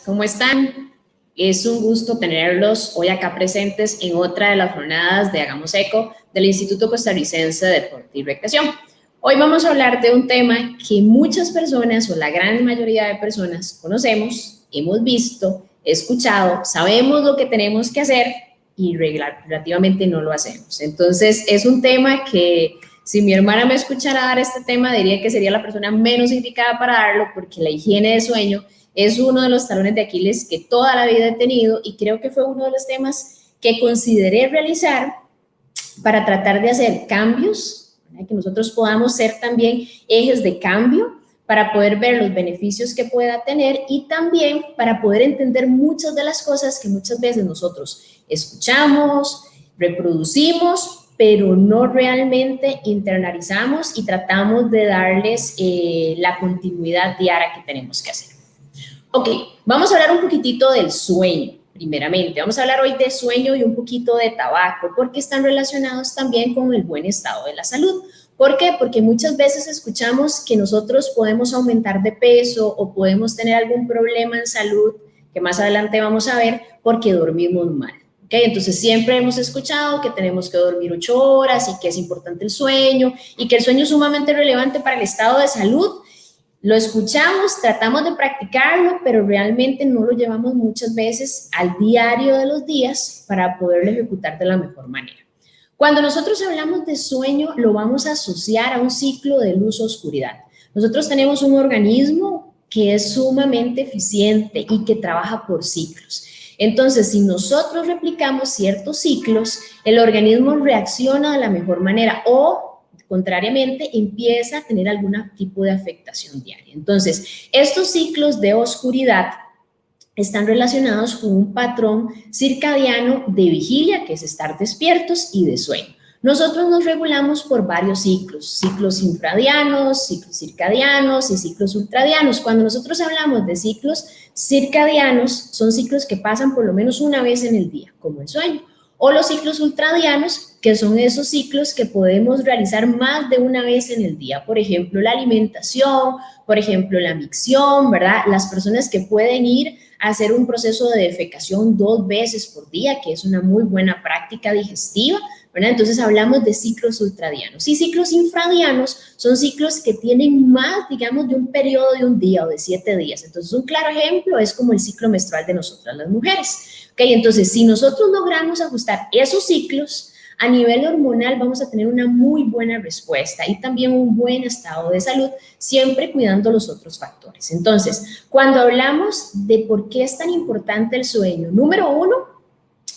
¿cómo están? Es un gusto tenerlos hoy acá presentes en otra de las jornadas de Hagamos Eco del Instituto Costarricense de Deporte y Recreación. Hoy vamos a hablar de un tema que muchas personas o la gran mayoría de personas conocemos, hemos visto, escuchado, sabemos lo que tenemos que hacer y relativamente no lo hacemos. Entonces es un tema que si mi hermana me escuchara dar este tema diría que sería la persona menos indicada para darlo porque la higiene de sueño es uno de los talones de Aquiles que toda la vida he tenido y creo que fue uno de los temas que consideré realizar para tratar de hacer cambios, ¿verdad? Que nosotros podamos ser también ejes de cambio para poder ver los beneficios que pueda tener y también para poder entender muchas de las cosas que muchas veces nosotros escuchamos, reproducimos, pero no realmente internalizamos y tratamos de darles la continuidad diaria que tenemos que hacer. Ok, vamos a hablar un poquitito del sueño, primeramente. Vamos a hablar hoy de sueño y un poquito de tabaco, porque están relacionados también con el buen estado de la salud. ¿Por qué? Porque muchas veces escuchamos que nosotros podemos aumentar de peso o podemos tener algún problema en salud, que más adelante vamos a ver, porque dormimos mal. ¿Okay? Entonces siempre hemos escuchado que tenemos que dormir 8 horas y que es importante el sueño y que el sueño es sumamente relevante para el estado de salud. Lo escuchamos, tratamos de practicarlo, pero realmente no lo llevamos muchas veces al diario de los días para poderlo ejecutar de la mejor manera. Cuando nosotros hablamos de sueño, lo vamos a asociar a un ciclo de luz-oscuridad. Nosotros tenemos un organismo que es sumamente eficiente y que trabaja por ciclos. Entonces, si nosotros replicamos ciertos ciclos, el organismo reacciona de la mejor manera o contrariamente, empieza a tener algún tipo de afectación diaria. Entonces, estos ciclos de oscuridad están relacionados con un patrón circadiano de vigilia, que es estar despiertos, y de sueño. Nosotros nos regulamos por varios ciclos infradianos, ciclos circadianos y ciclos ultradianos. Cuando nosotros hablamos de ciclos circadianos, son ciclos que pasan por lo menos una vez en el día, como el sueño. O los ciclos ultradianos, que son esos ciclos que podemos realizar más de una vez en el día. Por ejemplo, la alimentación, por ejemplo, la micción, ¿verdad? Las personas que pueden ir a hacer un proceso de defecación 2 veces por día, que es una muy buena práctica digestiva, ¿verdad? Entonces hablamos de ciclos ultradianos. Y ciclos infradianos son ciclos que tienen más, digamos, de un periodo de un día o de 7 días. Entonces un claro ejemplo es como el ciclo menstrual de nosotras las mujeres. ¿Okay? Entonces, si nosotros logramos ajustar esos ciclos, a nivel hormonal vamos a tener una muy buena respuesta y también un buen estado de salud, siempre cuidando los otros factores. Entonces, cuando hablamos de por qué es tan importante el sueño, número 1,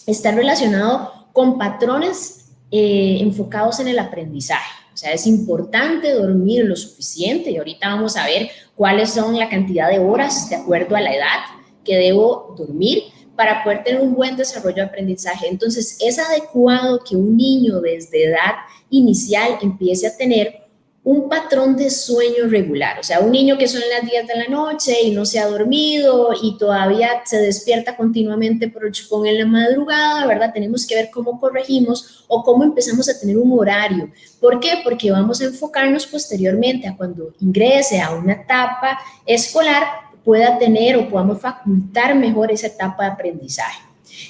está relacionado con patrones enfocados en el aprendizaje. O sea, es importante dormir lo suficiente y ahorita vamos a ver cuáles son la cantidad de horas de acuerdo a la edad que debo dormir para poder tener un buen desarrollo de aprendizaje. Entonces, es adecuado que un niño desde edad inicial empiece a tener un patrón de sueño regular. O sea, un niño que son las 10 de la noche y no se ha dormido y todavía se despierta continuamente por el chupón en la madrugada, ¿verdad? Tenemos que ver cómo corregimos o cómo empezamos a tener un horario. ¿Por qué? Porque vamos a enfocarnos posteriormente a cuando ingrese a una etapa escolar, pueda tener o podamos facultar mejor esa etapa de aprendizaje.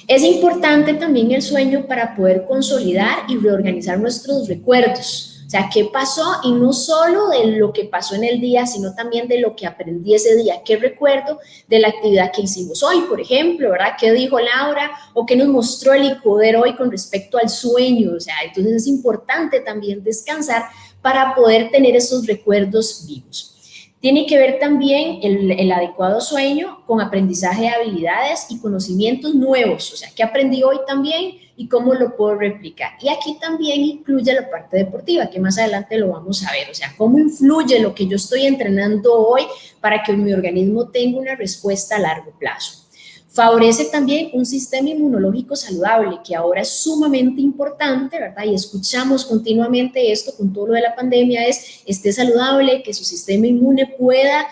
Es importante también el sueño para poder consolidar y reorganizar nuestros recuerdos. O sea, ¿qué pasó? Y no solo de lo que pasó en el día, sino también de lo que aprendí ese día. ¿Qué recuerdo de la actividad que hicimos hoy, por ejemplo, ¿verdad? ¿Qué dijo Laura? ¿O qué nos mostró el ICODER hoy con respecto al sueño? O sea, entonces es importante también descansar para poder tener esos recuerdos vivos. Tiene que ver también el adecuado sueño con aprendizaje de habilidades y conocimientos nuevos, o sea, ¿qué aprendí hoy también y cómo lo puedo replicar? Y aquí también incluye la parte deportiva, que más adelante lo vamos a ver, o sea, cómo influye lo que yo estoy entrenando hoy para que mi organismo tenga una respuesta a largo plazo. Favorece también un sistema inmunológico saludable, que ahora es sumamente importante, ¿verdad? Y escuchamos continuamente esto con todo lo de la pandemia, esté saludable, que su sistema inmune pueda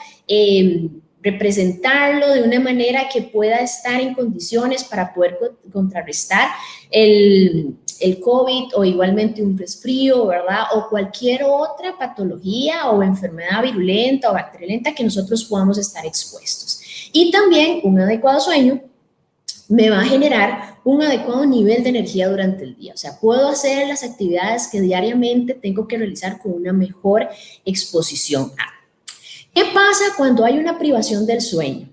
representarlo de una manera que pueda estar en condiciones para poder contrarrestar el COVID o igualmente un resfrío, ¿verdad? O cualquier otra patología o enfermedad virulenta o bacteriolenta que nosotros podamos estar expuestos. Y también un adecuado sueño me va a generar un adecuado nivel de energía durante el día. O sea, puedo hacer las actividades que diariamente tengo que realizar con una mejor exposición a. ¿Qué pasa cuando hay una privación del sueño?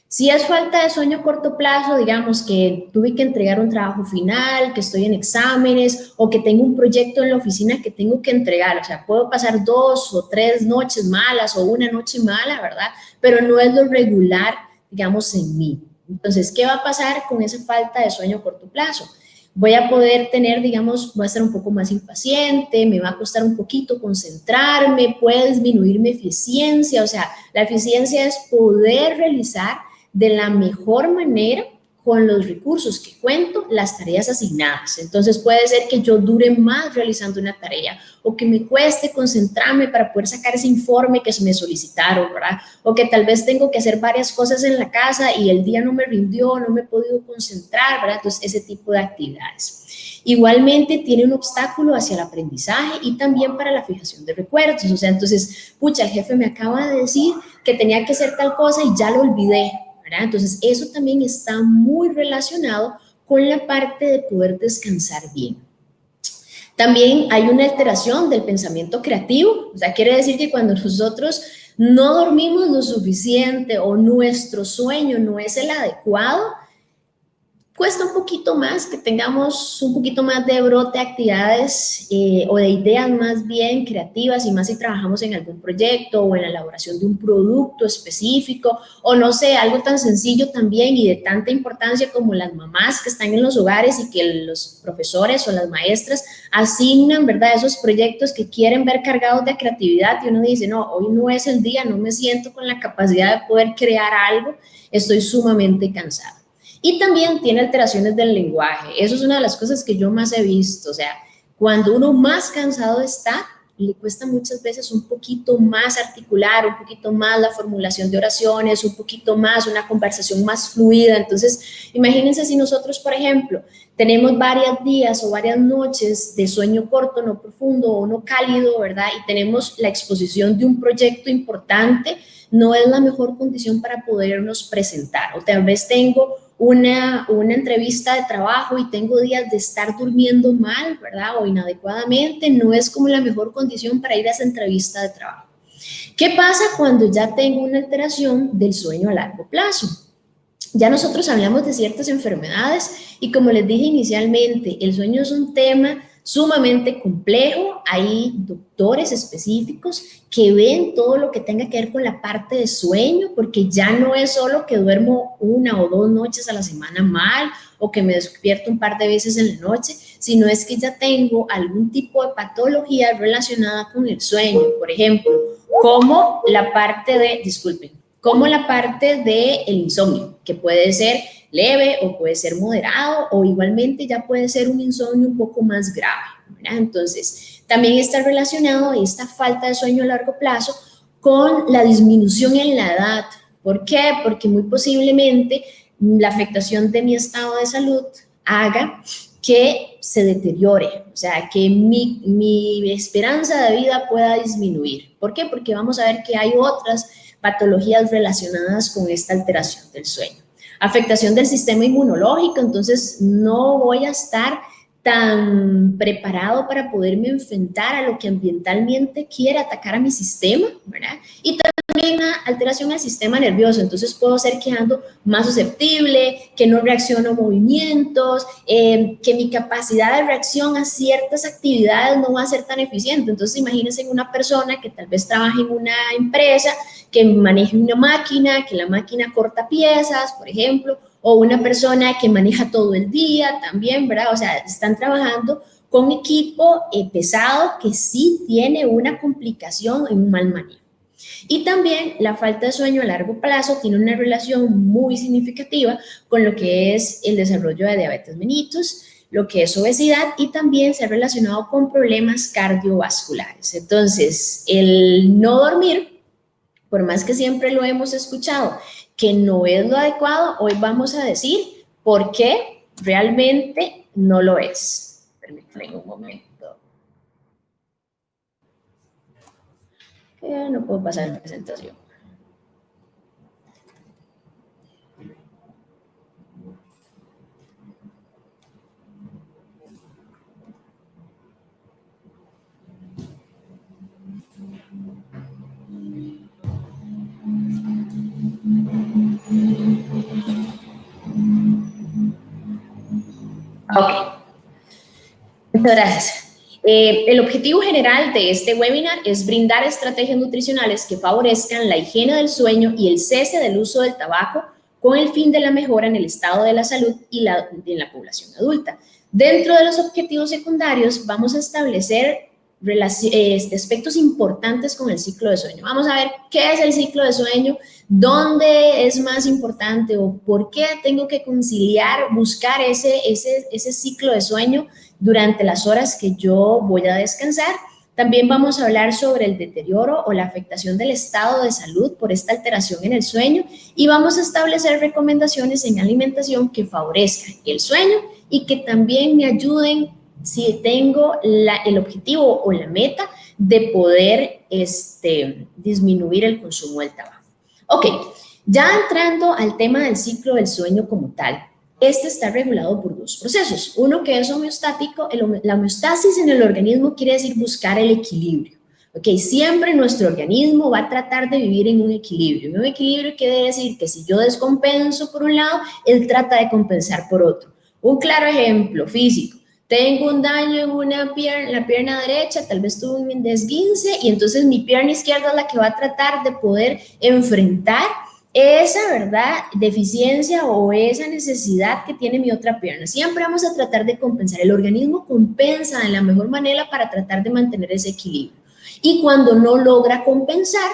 Si es falta de sueño a corto plazo, digamos que tuve que entregar un trabajo final, que estoy en exámenes o que tengo un proyecto en la oficina que tengo que entregar, o sea, puedo pasar 2 o 3 noches malas o una noche mala, ¿verdad? Pero no es lo regular, digamos, en mí. Entonces, ¿qué va a pasar con esa falta de sueño a corto plazo? Voy a poder tener, digamos, voy a estar un poco más impaciente, me va a costar un poquito concentrarme, puede disminuir mi eficiencia, o sea, la eficiencia es poder realizar de la mejor manera con los recursos que cuento las tareas asignadas. Entonces puede ser que yo dure más realizando una tarea o que me cueste concentrarme para poder sacar ese informe que se me solicitaron, ¿verdad? O que tal vez tengo que hacer varias cosas en la casa y el día no me rindió, no me he podido concentrar, ¿verdad? Entonces ese tipo de actividades. Igualmente tiene un obstáculo hacia el aprendizaje y también para la fijación de recuerdos. O sea, entonces, pucha, el jefe me acaba de decir que tenía que hacer tal cosa y ya lo olvidé, ¿verdad? Entonces, eso también está muy relacionado con la parte de poder descansar bien. También hay una alteración del pensamiento creativo, o sea, quiere decir que cuando nosotros no dormimos lo suficiente o nuestro sueño no es el adecuado, cuesta un poquito más que tengamos un poquito más de brote de actividades o de ideas más bien creativas y más si trabajamos en algún proyecto o en la elaboración de un producto específico o no sé, algo tan sencillo también y de tanta importancia como las mamás que están en los hogares y que los profesores o las maestras asignan, ¿verdad? Esos proyectos que quieren ver cargados de creatividad y uno dice, no, hoy no es el día, no me siento con la capacidad de poder crear algo, estoy sumamente cansada. Y también tiene alteraciones del lenguaje. Eso es una de las cosas que yo más he visto. O sea, cuando uno más cansado está, le cuesta muchas veces un poquito más articular, un poquito más la formulación de oraciones, un poquito más una conversación más fluida. Entonces, imagínense si nosotros, por ejemplo, tenemos varios días o varias noches de sueño corto, no profundo o no cálido, ¿verdad? Y tenemos la exposición de un proyecto importante, no es la mejor condición para podernos presentar. O tal vez tengo una entrevista de trabajo y tengo días de estar durmiendo mal, ¿verdad? O inadecuadamente, no es como la mejor condición para ir a esa entrevista de trabajo. ¿Qué pasa cuando ya tengo una alteración del sueño a largo plazo? Ya nosotros hablamos de ciertas enfermedades y como les dije inicialmente, el sueño es un tema sumamente complejo. Hay doctores específicos que ven todo lo que tenga que ver con la parte de sueño, porque ya no es solo que duermo 1 o 2 noches a la semana mal o que me despierto un par de veces en la noche, sino es que ya tengo algún tipo de patología relacionada con el sueño. Por ejemplo, como la parte de, disculpen, como la parte del insomnio, que puede ser leve o puede ser moderado o igualmente ya puede ser un insomnio un poco más grave, ¿verdad? Entonces, también está relacionado esta falta de sueño a largo plazo con la disminución en la edad. ¿Por qué? Porque muy posiblemente la afectación de mi estado de salud haga que se deteriore, o sea, que mi esperanza de vida pueda disminuir. ¿Por qué? Porque vamos a ver que hay otras patologías relacionadas con esta alteración del sueño. Afectación del sistema inmunológico, entonces no voy a estar tan preparado para poderme enfrentar a lo que ambientalmente quiere atacar a mi sistema, ¿verdad? Y también una alteración al sistema nervioso, entonces puedo ser quedando más susceptible, que no reacciono a movimientos, que mi capacidad de reacción a ciertas actividades no va a ser tan eficiente. Entonces imagínense una persona que tal vez trabaje en una empresa, que maneje una máquina, que la máquina corta piezas, por ejemplo, o una persona que maneja todo el día también, ¿verdad? O sea, están trabajando con equipo pesado que sí tiene una complicación en un mal manejo. Y también la falta de sueño a largo plazo tiene una relación muy significativa con lo que es el desarrollo de diabetes mellitus, lo que es obesidad y también se ha relacionado con problemas cardiovasculares. Entonces, el no dormir, por más que siempre lo hemos escuchado, que no es lo adecuado, hoy vamos a decir por qué realmente no lo es. Permítanme un momento. Que no puedo pasar la presentación. Muchas gracias. El objetivo general de este webinar es brindar estrategias nutricionales que favorezcan la higiene del sueño y el cese del uso del tabaco con el fin de la mejora en el estado de la salud y en la población adulta. Dentro de los objetivos secundarios vamos a establecer aspectos importantes con el ciclo de sueño. Vamos a ver qué es el ciclo de sueño, dónde es más importante o por qué tengo que conciliar, buscar ese ciclo de sueño durante las horas que yo voy a descansar. También vamos a hablar sobre el deterioro o la afectación del estado de salud por esta alteración en el sueño y vamos a establecer recomendaciones en alimentación que favorezcan el sueño y que también me ayuden si tengo el objetivo o la meta de poder disminuir el consumo del tabaco. Ok, ya entrando al tema del ciclo del sueño como tal, este está regulado por dos procesos. Uno que es homeostático, la homeostasis en el organismo quiere decir buscar el equilibrio. Ok, siempre nuestro organismo va a tratar de vivir en un equilibrio. Un equilibrio quiere decir que si yo descompenso por un lado, él trata de compensar por otro. Un claro ejemplo físico. Tengo un daño en la pierna derecha, tal vez tuve un desguince y entonces mi pierna izquierda es la que va a tratar de poder enfrentar esa, ¿verdad?, deficiencia o esa necesidad que tiene mi otra pierna. Siempre vamos a tratar de compensar. El organismo compensa de la mejor manera para tratar de mantener ese equilibrio. Y cuando no logra compensar,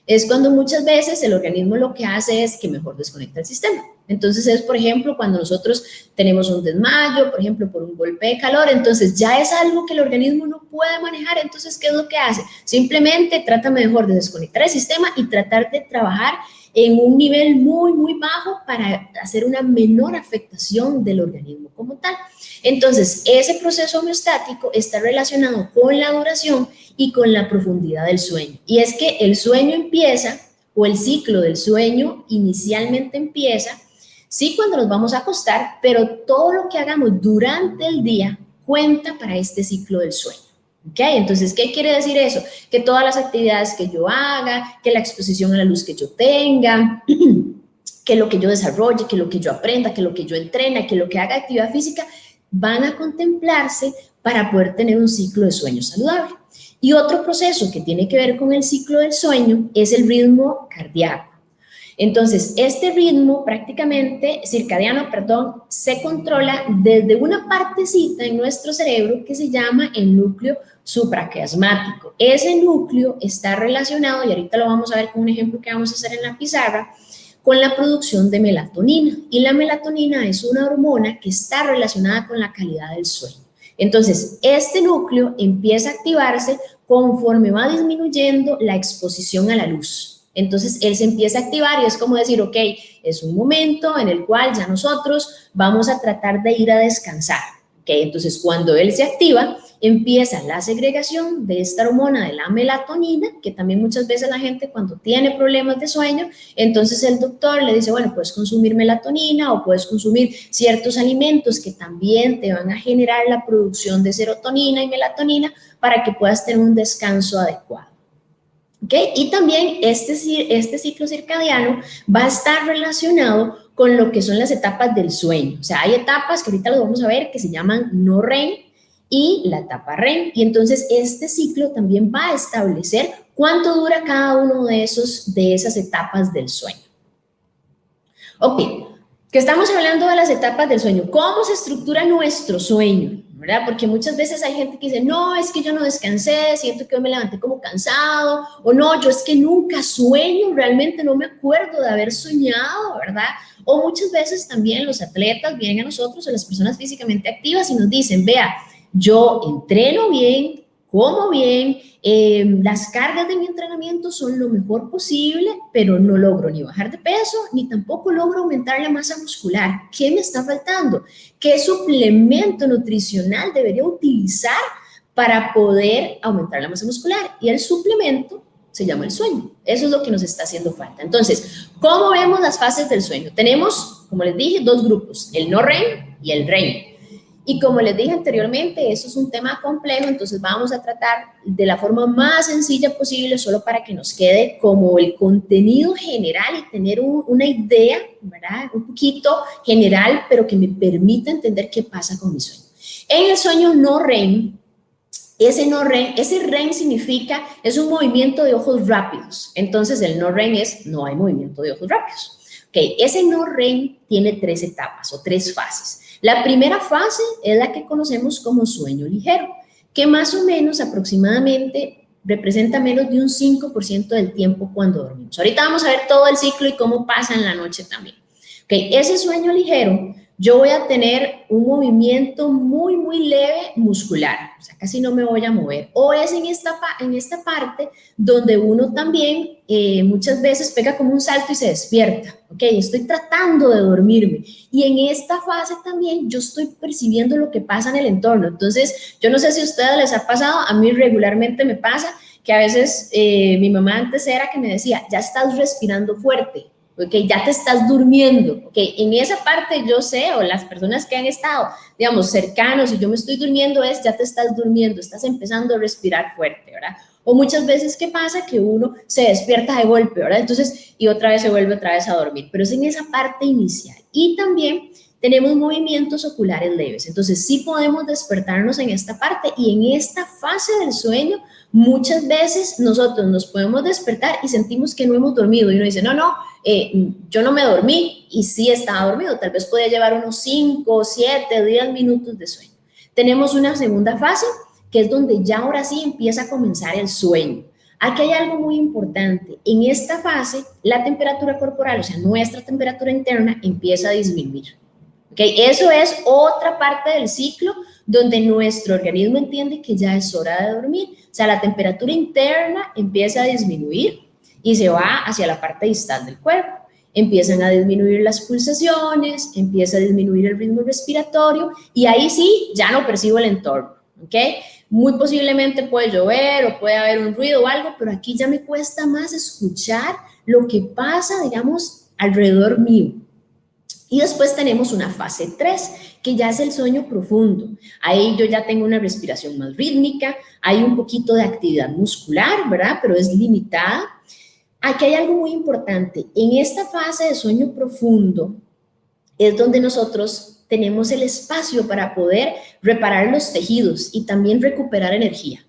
es cuando muchas veces el organismo lo que hace es que mejor desconecta el sistema. Entonces es, por ejemplo, cuando nosotros tenemos un desmayo, por ejemplo, por un golpe de calor, entonces ya es algo que el organismo no puede manejar, entonces, ¿qué es lo que hace? Simplemente trata mejor de desconectar el sistema y tratar de trabajar en un nivel muy, muy bajo para hacer una menor afectación del organismo como tal. Entonces, ese proceso homeostático está relacionado con la duración y con la profundidad del sueño. Y es que el sueño empieza, o el ciclo del sueño inicialmente empieza, sí, cuando nos vamos a acostar, pero todo lo que hagamos durante el día cuenta para este ciclo del sueño. ¿Ok? Entonces, ¿qué quiere decir eso? Que todas las actividades que yo haga, que la exposición a la luz que yo tenga, que lo que yo desarrolle, que lo que yo aprenda, que lo que yo entrene, que lo que haga actividad física, van a contemplarse para poder tener un ciclo de sueño saludable. Y otro proceso que tiene que ver con el ciclo del sueño es el ritmo cardíaco. Entonces, este ritmo prácticamente circadiano, se controla desde una partecita en nuestro cerebro que se llama el núcleo supraquiasmático. Ese núcleo está relacionado, y ahorita lo vamos a ver con un ejemplo que vamos a hacer en la pizarra, con la producción de melatonina. Y la melatonina es una hormona que está relacionada con la calidad del sueño. Entonces, este núcleo empieza a activarse conforme va disminuyendo la exposición a la luz. Entonces, él se empieza a activar y es como decir, ok, es un momento en el cual ya nosotros vamos a tratar de ir a descansar. Okay, entonces, cuando él se activa, empieza la segregación de esta hormona de la melatonina, que también muchas veces la gente cuando tiene problemas de sueño, entonces el doctor le dice, bueno, puedes consumir melatonina o puedes consumir ciertos alimentos que también te van a generar la producción de serotonina y melatonina para que puedas tener un descanso adecuado. ¿Okay? Y también este ciclo circadiano va a estar relacionado con lo que son las etapas del sueño. O sea, hay etapas que ahorita lo vamos a ver que se llaman no REM y la etapa REM. Y entonces este ciclo también va a establecer cuánto dura cada uno de esas etapas del sueño. Ok, que estamos hablando de las etapas del sueño. ¿Cómo se estructura nuestro sueño? ¿Verdad? Porque muchas veces hay gente que dice, no, es que yo no descansé, siento que me levanté como cansado, o no, yo es que nunca sueño, realmente no me acuerdo de haber soñado, ¿verdad? O muchas veces también los atletas vienen a nosotros, o las personas físicamente activas y nos dicen, vea, yo entreno bien, como bien, las cargas de mi entrenamiento son lo mejor posible, pero no logro ni bajar de peso, ni tampoco logro aumentar la masa muscular. ¿Qué me está faltando? ¿Qué suplemento nutricional debería utilizar para poder aumentar la masa muscular? Y el suplemento se llama el sueño. Eso es lo que nos está haciendo falta. Entonces, ¿cómo vemos las fases del sueño? Tenemos, como les dije, dos grupos, el no REM y el REM. Y como les dije anteriormente, eso es un tema complejo, entonces vamos a tratar de la forma más sencilla posible, solo para que nos quede como el contenido general y tener una idea, ¿verdad? Un poquito general, pero que me permita entender qué pasa con mi sueño. En el sueño no REM, ese REM significa, es un movimiento de ojos rápidos. Entonces el no REM es, no hay movimiento de ojos rápidos. Okay, ese no REM tiene 3 etapas o 3 fases. La primera fase es la que conocemos como sueño ligero, que más o menos aproximadamente representa menos de un 5% del tiempo cuando dormimos. Ahorita vamos a ver todo el ciclo y cómo pasa en la noche también. Okay, ese sueño ligero, yo voy a tener un movimiento muy, muy leve muscular, o sea, casi no me voy a mover. O es en esta parte donde uno también muchas veces pega como un salto y se despierta. Ok, estoy tratando de dormirme. Y en esta fase también yo estoy percibiendo lo que pasa en el entorno. Entonces, yo no sé si a ustedes les ha pasado, a mí regularmente me pasa que a veces mi mamá antes era que me decía, ya estás respirando fuerte. Ok, ya te estás durmiendo. Ok, en esa parte yo sé, o las personas que han estado, digamos, cercanos y yo me estoy durmiendo, es ya te estás durmiendo, estás empezando a respirar fuerte, ¿verdad? O muchas veces, ¿qué pasa? Que uno se despierta de golpe, ¿verdad? Entonces, y otra vez se vuelve otra vez a dormir, pero es en esa parte inicial. Y también tenemos movimientos oculares leves, entonces sí podemos despertarnos en esta parte y en esta fase del sueño muchas veces nosotros nos podemos despertar y sentimos que no hemos dormido y uno dice, no, yo no me dormí y sí estaba dormido, tal vez podía llevar unos 5, 7, 10 minutos de sueño. Tenemos una segunda fase que es donde ya ahora sí empieza a comenzar el sueño. Aquí hay algo muy importante. En esta fase, la temperatura corporal, o sea, nuestra temperatura interna, empieza a disminuir. ¿Okay? Eso es otra parte del ciclo donde nuestro organismo entiende que ya es hora de dormir. O sea, la temperatura interna empieza a disminuir y se va hacia la parte distal del cuerpo. Empiezan a disminuir las pulsaciones, empieza a disminuir el ritmo respiratorio y ahí sí ya no percibo el entorno. ¿Ok? Muy posiblemente puede llover o puede haber un ruido o algo, pero aquí ya me cuesta más escuchar lo que pasa, digamos, alrededor mío. Y después tenemos una fase 3, que ya es el sueño profundo. Ahí yo ya tengo una respiración más rítmica, hay un poquito de actividad muscular, ¿verdad? Pero es limitada. Aquí hay algo muy importante. En esta fase de sueño profundo es donde nosotros tenemos el espacio para poder reparar los tejidos y también recuperar energía.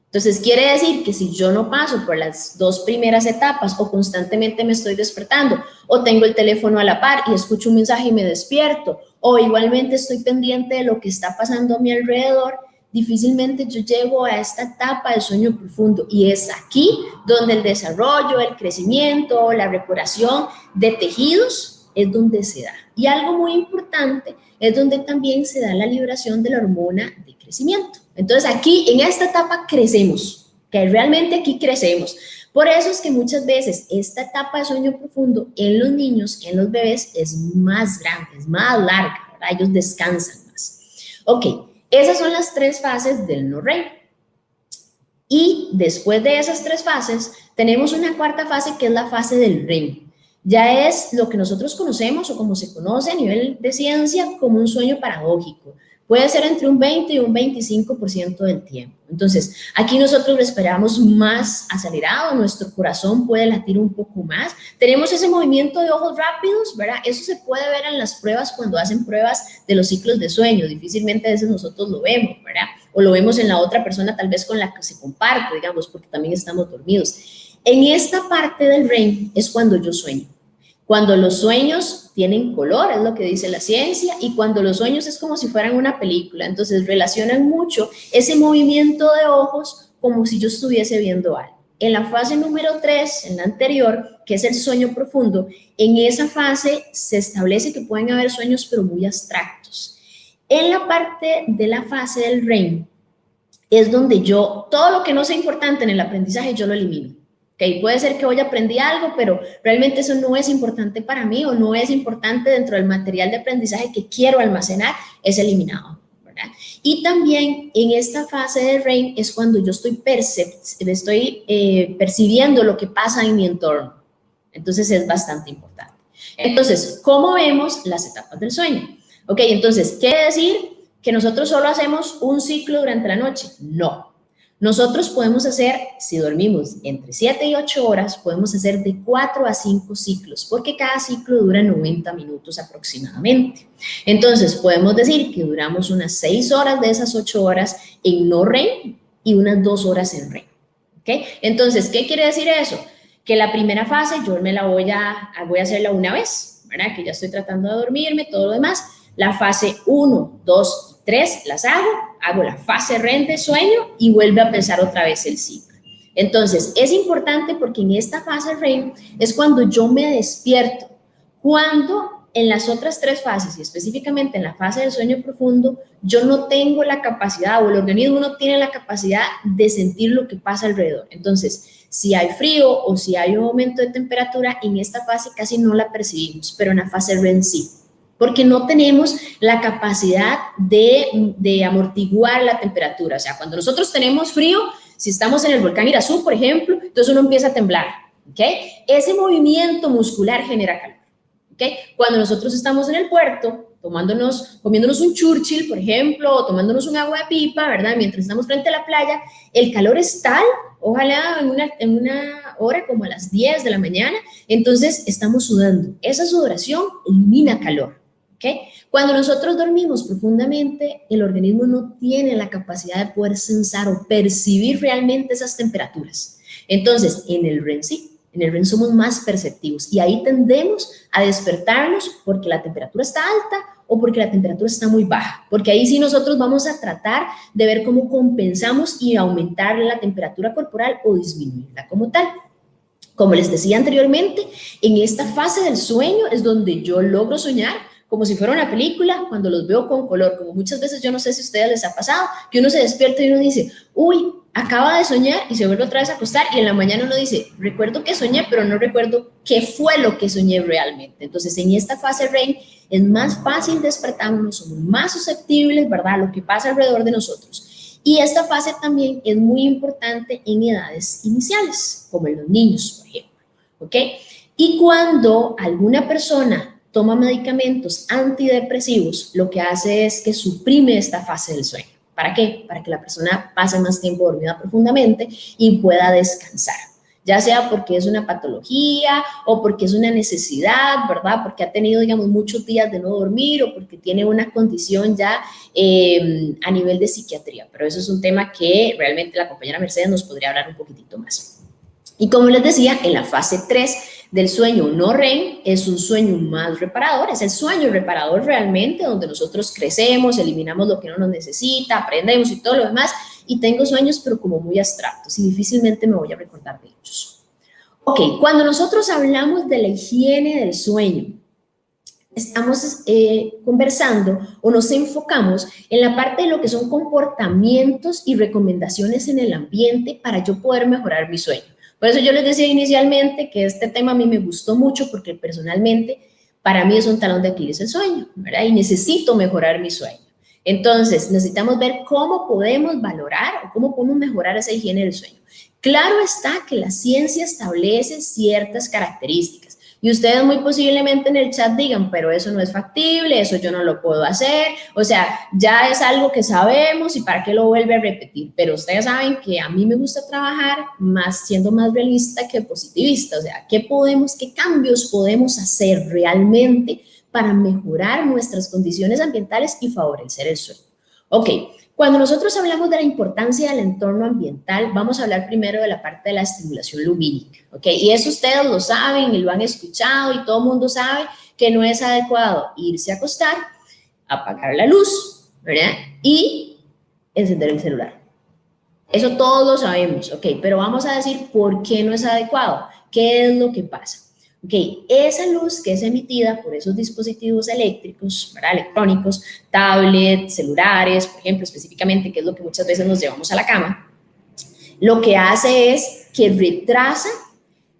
Entonces, quiere decir que si yo no paso por las 2 primeras etapas o constantemente me estoy despertando o tengo el teléfono a la par y escucho un mensaje y me despierto o igualmente estoy pendiente de lo que está pasando a mi alrededor, difícilmente yo llego a esta etapa de sueño profundo y es aquí donde el desarrollo, el crecimiento, la reparación de tejidos es donde se da. Y algo muy importante es donde también se da la liberación de la hormona de crecimiento. Entonces aquí en esta etapa crecemos, que realmente aquí crecemos. Por eso es que muchas veces esta etapa de sueño profundo en los niños, en los bebés, es más grande, es más larga, ¿verdad? Ellos descansan más. Ok, esas son las 3 fases del no REM. Y después de esas 3 fases, tenemos una cuarta fase que es la fase del REM. Ya es lo que nosotros conocemos o como se conoce a nivel de ciencia como un sueño paradójico. Puede ser entre un 20 y un 25% del tiempo. Entonces, aquí nosotros respiramos más acelerado, nuestro corazón puede latir un poco más. Tenemos ese movimiento de ojos rápidos, ¿verdad? Eso se puede ver en las pruebas cuando hacen pruebas de los ciclos de sueño. Difícilmente a veces nosotros lo vemos, ¿verdad? O lo vemos en la otra persona tal vez con la que se comparte, digamos, porque también estamos dormidos. En esta parte del REM es cuando yo sueño. Cuando los sueños tienen color, es lo que dice la ciencia, y cuando los sueños es como si fueran una película, entonces relacionan mucho ese movimiento de ojos como si yo estuviese viendo algo. En la fase número 3, en la anterior, que es el sueño profundo, en esa fase se establece que pueden haber sueños pero muy abstractos. En la parte de la fase del REM es donde yo, todo lo que no sea importante en el aprendizaje, yo lo elimino. Okay, puede ser que hoy aprendí algo, pero realmente eso no es importante para mí o no es importante dentro del material de aprendizaje que quiero almacenar, es eliminado, ¿verdad? Y también en esta fase de REM es cuando yo estoy percibiendo lo que pasa en mi entorno. Entonces es bastante importante. Entonces, ¿cómo vemos las etapas del sueño? Ok, entonces, ¿quiere decir que nosotros solo hacemos un ciclo durante la noche? No. Nosotros podemos hacer, si dormimos entre 7 y 8 horas, podemos hacer de 4 a 5 ciclos, porque cada ciclo dura 90 minutos aproximadamente. Entonces, podemos decir que duramos unas 6 horas de esas 8 horas en no REM y unas 2 horas en REM. ¿Okay? Entonces, ¿qué quiere decir eso? Que la primera fase yo me la voy a hacerla una vez, ¿verdad? Que ya estoy tratando de dormirme, todo lo demás. La fase 1, 2 y 3 las hago la fase REM de sueño y vuelve a empezar otra vez el ciclo. Entonces, es importante porque en esta fase REM es cuando yo me despierto, cuando en las otras 3 fases y específicamente en la fase del sueño profundo, yo no tengo la capacidad o el organismo no tiene la capacidad de sentir lo que pasa alrededor. Entonces, si hay frío o si hay un aumento de temperatura, en esta fase casi no la percibimos, pero en la fase REM sí, porque no tenemos la capacidad de amortiguar la temperatura. O sea, cuando nosotros tenemos frío, si estamos en el volcán Irazú, por ejemplo, entonces uno empieza a temblar, ¿ok? Ese movimiento muscular genera calor, ¿ok? Cuando nosotros estamos en el puerto, comiéndonos un Churchill, por ejemplo, o tomándonos un agua de pipa, ¿verdad? Mientras estamos frente a la playa, el calor es tal, ojalá en una hora como a las 10 de la mañana, entonces estamos sudando. Esa sudoración elimina calor. ¿Okay? Cuando nosotros dormimos profundamente, el organismo no tiene la capacidad de poder sensar o percibir realmente esas temperaturas. Entonces, en el REM sí, en el REM somos más perceptivos y ahí tendemos a despertarnos porque la temperatura está alta o porque la temperatura está muy baja, porque ahí sí nosotros vamos a tratar de ver cómo compensamos y aumentar la temperatura corporal o disminuirla como tal. Como les decía anteriormente, en esta fase del sueño es donde yo logro soñar como si fuera una película, cuando los veo con color, como muchas veces, yo no sé si a ustedes les ha pasado, que uno se despierta y uno dice, uy, acaba de soñar y se vuelve otra vez a acostar y en la mañana uno dice, recuerdo que soñé, pero no recuerdo qué fue lo que soñé realmente. Entonces, en esta fase REM es más fácil despertarnos, somos más susceptibles, ¿verdad?, a lo que pasa alrededor de nosotros. Y esta fase también es muy importante en edades iniciales, como en los niños, por ejemplo, ¿ok? Y cuando alguna persona toma medicamentos antidepresivos, lo que hace es que suprime esta fase del sueño. ¿Para qué? Para que la persona pase más tiempo dormida profundamente y pueda descansar. Ya sea porque es una patología o porque es una necesidad, ¿verdad? Porque ha tenido, digamos, muchos días de no dormir o porque tiene una condición ya a nivel de psiquiatría. Pero eso es un tema que realmente la compañera Mercedes nos podría hablar un poquitito más. Y como les decía, en la fase 3 del sueño no REM es un sueño más reparador, es el sueño reparador realmente, donde nosotros crecemos, eliminamos lo que no nos necesita, aprendemos y todo lo demás, y tengo sueños pero como muy abstractos y difícilmente me voy a recordar de ellos. Ok, cuando nosotros hablamos de la higiene del sueño, estamos conversando o nos enfocamos en la parte de lo que son comportamientos y recomendaciones en el ambiente para yo poder mejorar mi sueño. Por eso yo les decía inicialmente que este tema a mí me gustó mucho porque personalmente para mí es un talón de Aquiles el sueño, ¿verdad? Y necesito mejorar mi sueño. Entonces, necesitamos ver cómo podemos valorar o cómo podemos mejorar esa higiene del sueño. Claro está que la ciencia establece ciertas características. Y ustedes muy posiblemente en el chat digan, pero eso no es factible, eso yo no lo puedo hacer, o sea, ya es algo que sabemos y para qué lo vuelve a repetir. Pero ustedes saben que a mí me gusta trabajar más siendo más realista que positivista, o sea, qué cambios podemos hacer realmente para mejorar nuestras condiciones ambientales y favorecer el sueño. Ok. Cuando nosotros hablamos de la importancia del entorno ambiental, vamos a hablar primero de la parte de la estimulación lumínica, ¿ok? Y eso ustedes lo saben y lo han escuchado y todo el mundo sabe que no es adecuado irse a acostar, apagar la luz, ¿verdad? Y encender el celular. Eso todos lo sabemos, ¿ok? Pero vamos a decir por qué no es adecuado, qué es lo que pasa. Ok, esa luz que es emitida por esos dispositivos eléctricos, ¿verdad?, electrónicos, tablets, celulares, por ejemplo, específicamente, que es lo que muchas veces nos llevamos a la cama, lo que hace es que retrasa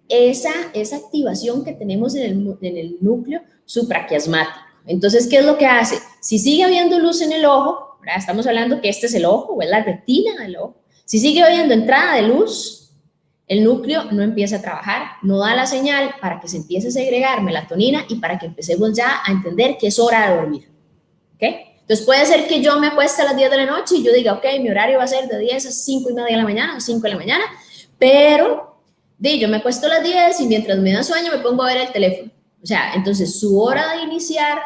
esa activación que tenemos en el núcleo supraquiasmático. Entonces, ¿qué es lo que hace? Si sigue habiendo luz en el ojo, ¿verdad?, estamos hablando que este es el ojo, o es la retina del ojo, si sigue habiendo entrada de luz, el núcleo no empieza a trabajar, no da la señal para que se empiece a segregar melatonina y para que empecemos ya a entender que es hora de dormir. ¿Ok? Entonces puede ser que yo me acueste a las 10 de la noche y yo diga, ok, mi horario va a ser de 10 a 5 y media de la mañana, o 5 de la mañana, pero yo me acuesto a las 10 y mientras me da sueño me pongo a ver el teléfono. O sea, entonces su hora de iniciar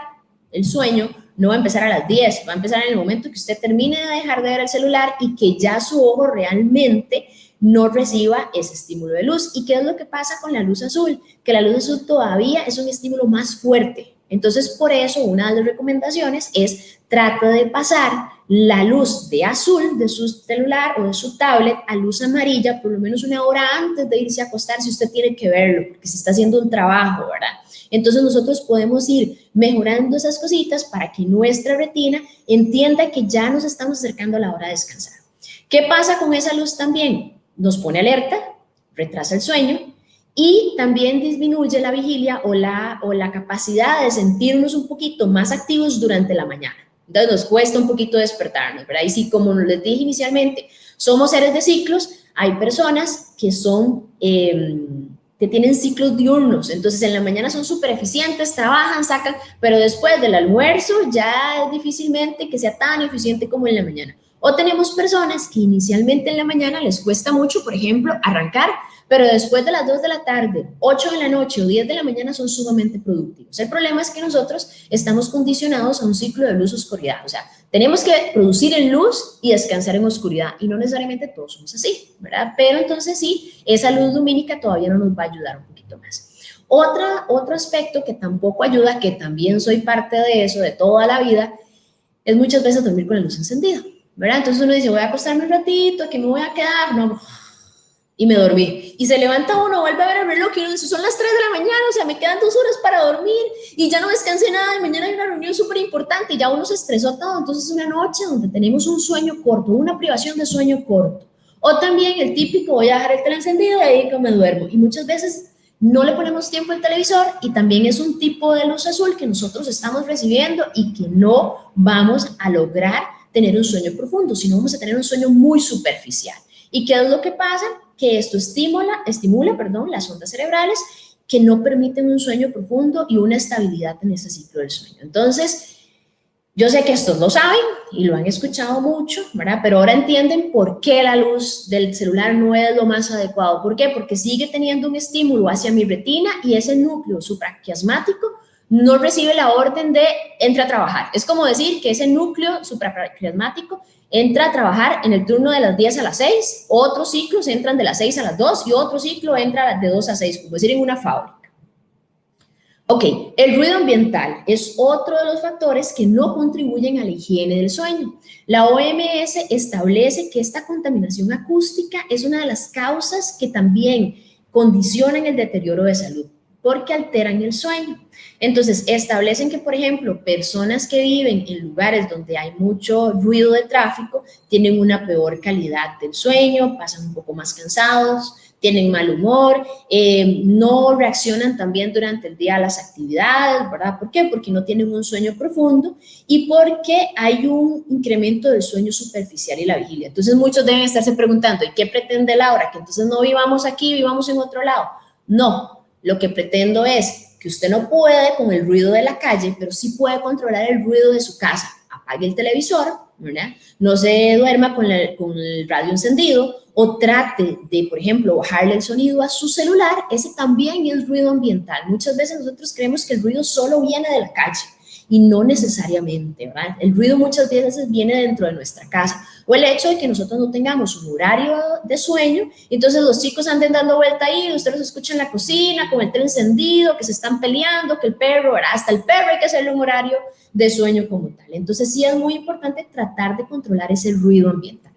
el sueño no va a empezar a las 10, va a empezar en el momento que usted termine de dejar de ver el celular y que ya su ojo realmente no reciba ese estímulo de luz. ¿Y qué es lo que pasa con la luz azul? Que la luz azul todavía es un estímulo más fuerte. Entonces, por eso, una de las recomendaciones es trate de pasar la luz de azul de su celular o de su tablet a luz amarilla por lo menos una hora antes de irse a acostar si usted tiene que verlo, porque si está haciendo un trabajo, ¿verdad? Entonces nosotros podemos ir mejorando esas cositas para que nuestra retina entienda que ya nos estamos acercando a la hora de descansar. ¿Qué pasa con esa luz también? Nos pone alerta, retrasa el sueño y también disminuye la vigilia o la capacidad de sentirnos un poquito más activos durante la mañana. Entonces nos cuesta un poquito despertarnos, ¿verdad? Y sí, como les dije inicialmente, somos seres de ciclos, hay personas que son... que tienen ciclos diurnos, entonces en la mañana son súper eficientes, trabajan, sacan, pero después del almuerzo ya es difícilmente que sea tan eficiente como en la mañana. O tenemos personas que inicialmente en la mañana les cuesta mucho, por ejemplo, arrancar, pero después de las 2 de la tarde, 8 de la noche o 10 de la mañana son sumamente productivos. El problema es que nosotros estamos condicionados a un ciclo de luz-oscuridad, o sea, tenemos que producir en luz y descansar en oscuridad, y no necesariamente todos somos así, ¿verdad? Pero entonces sí, esa luz lumínica todavía no nos va a ayudar un poquito más. Otro aspecto que tampoco ayuda, que también soy parte de eso de toda la vida, es muchas veces dormir con la luz encendida, ¿verdad? Entonces uno dice, voy a acostarme un ratito, aquí me voy a quedar, no, y me dormí. Y se levanta uno, vuelve a ver el reloj y uno dice, son las 3 de la mañana, o sea, me quedan 2 horas para dormir y ya no descansé nada y mañana hay una reunión súper importante y ya uno se estresó todo. Entonces es una noche donde tenemos un sueño corto, una privación de sueño corto. O también el típico, voy a dejar el tele encendido y ahí que me duermo. Y muchas veces no le ponemos tiempo al televisor y también es un tipo de luz azul que nosotros estamos recibiendo y que no vamos a lograr tener un sueño profundo, sino vamos a tener un sueño muy superficial. ¿Y qué es lo que pasa? Que esto estimula las ondas cerebrales que no permiten un sueño profundo y una estabilidad en ese ciclo del sueño. Entonces, yo sé que estos lo saben y lo han escuchado mucho, ¿verdad? Pero ahora entienden por qué la luz del celular no es lo más adecuado. ¿Por qué? Porque sigue teniendo un estímulo hacia mi retina y ese núcleo supraquiasmático no recibe la orden de entra a trabajar. Es como decir que ese núcleo supraquiasmático entra a trabajar en el turno de las 10 a las 6, otros ciclos entran de las 6 a las 2 y otro ciclo entra de 2 a 6, como decir en una fábrica. Ok, el ruido ambiental es otro de los factores que no contribuyen a la higiene del sueño. La OMS establece que esta contaminación acústica es una de las causas que también condicionan el deterioro de salud, porque alteran el sueño. Entonces, establecen que, por ejemplo, personas que viven en lugares donde hay mucho ruido de tráfico tienen una peor calidad del sueño, pasan un poco más cansados, tienen mal humor, no reaccionan también durante el día a las actividades, ¿verdad? ¿Por qué? Porque no tienen un sueño profundo y porque hay un incremento del sueño superficial y la vigilia. Entonces muchos deben estarse preguntando, ¿y qué pretende Laura? ¿Que entonces no vivamos aquí, vivamos en otro lado? No, lo que pretendo es que usted no puede con el ruido de la calle, pero sí puede controlar el ruido de su casa. Apague el televisor, ¿verdad? No se duerma con el radio encendido, o trate de, por ejemplo, bajarle el sonido a su celular. Ese también es ruido ambiental. Muchas veces nosotros creemos que el ruido solo viene de la calle y no necesariamente, ¿verdad? El ruido muchas veces viene dentro de nuestra casa, o el hecho de que nosotros no tengamos un horario de sueño, entonces los chicos anden dando vuelta ahí, usted los escucha en la cocina con el tele encendido, que se están peleando, que el perro, ¿verdad? Hasta el perro hay que hacerle un horario de sueño como tal. Entonces sí es muy importante tratar de controlar ese ruido ambiental.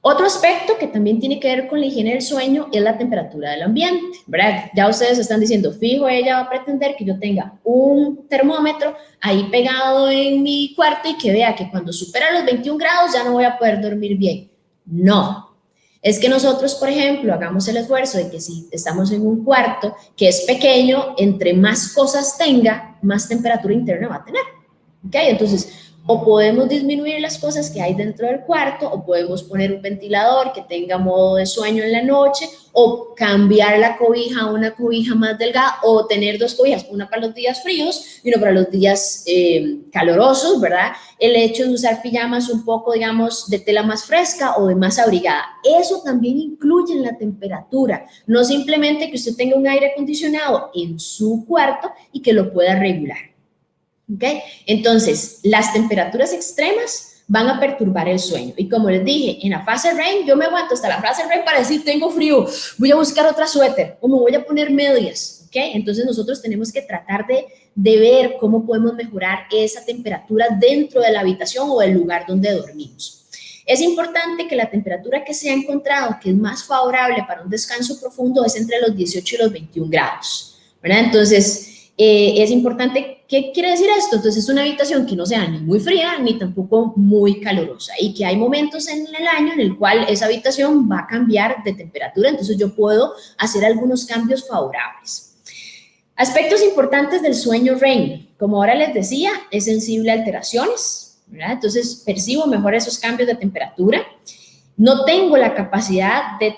Otro aspecto que también tiene que ver con la higiene del sueño es la temperatura del ambiente, ¿verdad? Ya ustedes están diciendo, fijo, ella va a pretender que yo tenga un termómetro ahí pegado en mi cuarto y que vea que cuando supera los 21 grados ya no voy a poder dormir bien. No. Es que nosotros, por ejemplo, hagamos el esfuerzo de que si estamos en un cuarto que es pequeño, entre más cosas tenga, más temperatura interna va a tener. ¿Ok? Entonces, O podemos disminuir las cosas que hay dentro del cuarto, o podemos poner un ventilador que tenga modo de sueño en la noche, o cambiar la cobija a una cobija más delgada, o tener dos cobijas, una para los días fríos y una para los días calurosos, ¿verdad? El hecho de usar pijamas un poco, digamos, de tela más fresca o de más abrigada. Eso también incluye en la temperatura, no simplemente que usted tenga un aire acondicionado en su cuarto y que lo pueda regular. ¿Okay? Entonces, las temperaturas extremas van a perturbar el sueño. Y como les dije, en la fase REM, yo me aguanto hasta la fase REM para decir, tengo frío, voy a buscar otra suéter o me voy a poner medias. ¿Okay? Entonces, nosotros tenemos que tratar de ver cómo podemos mejorar esa temperatura dentro de la habitación o del lugar donde dormimos. Es importante que la temperatura que se ha encontrado, que es más favorable para un descanso profundo, es entre los 18 y los 21 grados. ¿Verdad? Entonces, es importante. ¿Qué quiere decir esto? Entonces es una habitación que no sea ni muy fría ni tampoco muy calurosa y que hay momentos en el año en el cual esa habitación va a cambiar de temperatura, entonces yo puedo hacer algunos cambios favorables. Aspectos importantes del sueño REM, como ahora les decía, es sensible a alteraciones, ¿verdad? Entonces percibo mejor esos cambios de temperatura. No tengo la capacidad de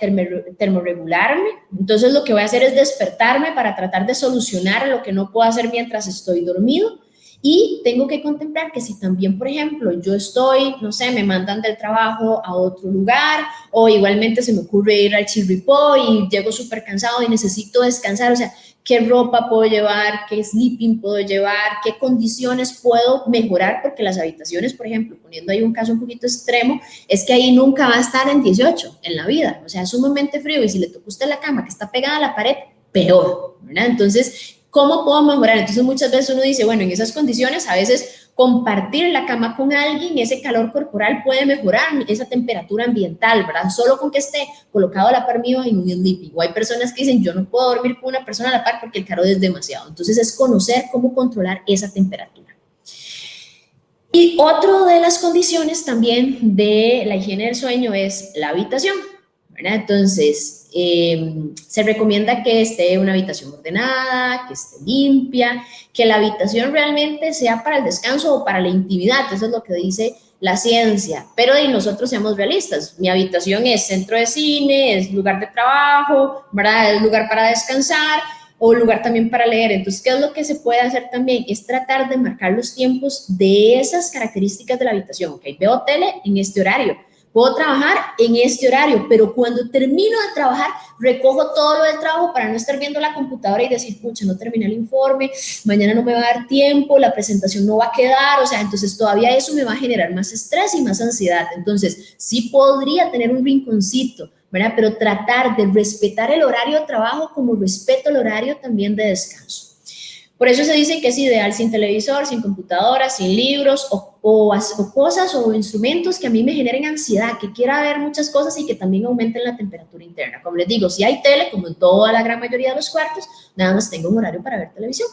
termorregularme, entonces lo que voy a hacer es despertarme para tratar de solucionar lo que no puedo hacer mientras estoy dormido. Y tengo que contemplar que si también, por ejemplo, yo estoy, no sé, me mandan del trabajo a otro lugar o igualmente se me ocurre ir al chirripó y llego súper cansado y necesito descansar, o sea, qué ropa puedo llevar, qué sleeping puedo llevar, qué condiciones puedo mejorar, porque las habitaciones, por ejemplo, poniendo ahí un caso un poquito extremo, es que ahí nunca va a estar en 18 en la vida, o sea, es sumamente frío y si le toca a usted la cama que está pegada a la pared, peor, ¿verdad? Entonces, ¿cómo puedo mejorar? Entonces muchas veces uno dice, bueno, en esas condiciones a veces compartir la cama con alguien, ese calor corporal puede mejorar esa temperatura ambiental, ¿verdad? Solo con que esté colocado a la par mío en un sleeping. O hay personas que dicen, yo no puedo dormir con una persona a la par porque el calor es demasiado. Entonces es conocer cómo controlar esa temperatura. Y otra de las condiciones también de la higiene del sueño es la habitación, ¿verdad? Entonces, se recomienda que esté una habitación ordenada, que esté limpia, que la habitación realmente sea para el descanso o para la intimidad, eso es lo que dice la ciencia, pero y nosotros seamos realistas, mi habitación es centro de cine, es lugar de trabajo, ¿verdad? Es lugar para descansar, o lugar también para leer. Entonces, ¿qué es lo que se puede hacer también? Es tratar de marcar los tiempos de esas características de la habitación. Ok, veo tele en este horario, puedo trabajar en este horario, pero cuando termino de trabajar, recojo todo lo del trabajo para no estar viendo la computadora y decir, pucha, no terminé el informe, mañana no me va a dar tiempo, la presentación no va a quedar, o sea, entonces todavía eso me va a generar más estrés y más ansiedad. Entonces, sí podría tener un rinconcito, ¿verdad? Pero tratar de respetar el horario de trabajo como respeto el horario también de descanso. Por eso se dice que es ideal sin televisor, sin computadora, sin libros o cosas o instrumentos que a mí me generen ansiedad, que quiera ver muchas cosas y que también aumenten la temperatura interna. Como les digo, si hay tele, como en toda la gran mayoría de los cuartos, nada más tengo un horario para ver televisión.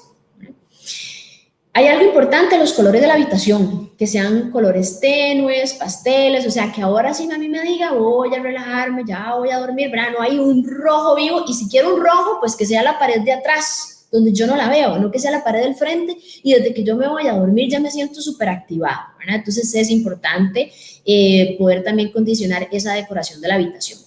Hay algo importante, los colores de la habitación, que sean colores tenues, pasteles, o sea, que ahora sí a mí me diga, voy a relajarme, ya voy a dormir, ¿verdad? No hay un rojo vivo, y si quiero un rojo, pues que sea la pared de atrás, donde yo no la veo, no que sea la pared del frente, y desde que yo me voy a dormir ya me siento súper activada, ¿verdad? Entonces es importante poder también condicionar esa decoración de la habitación.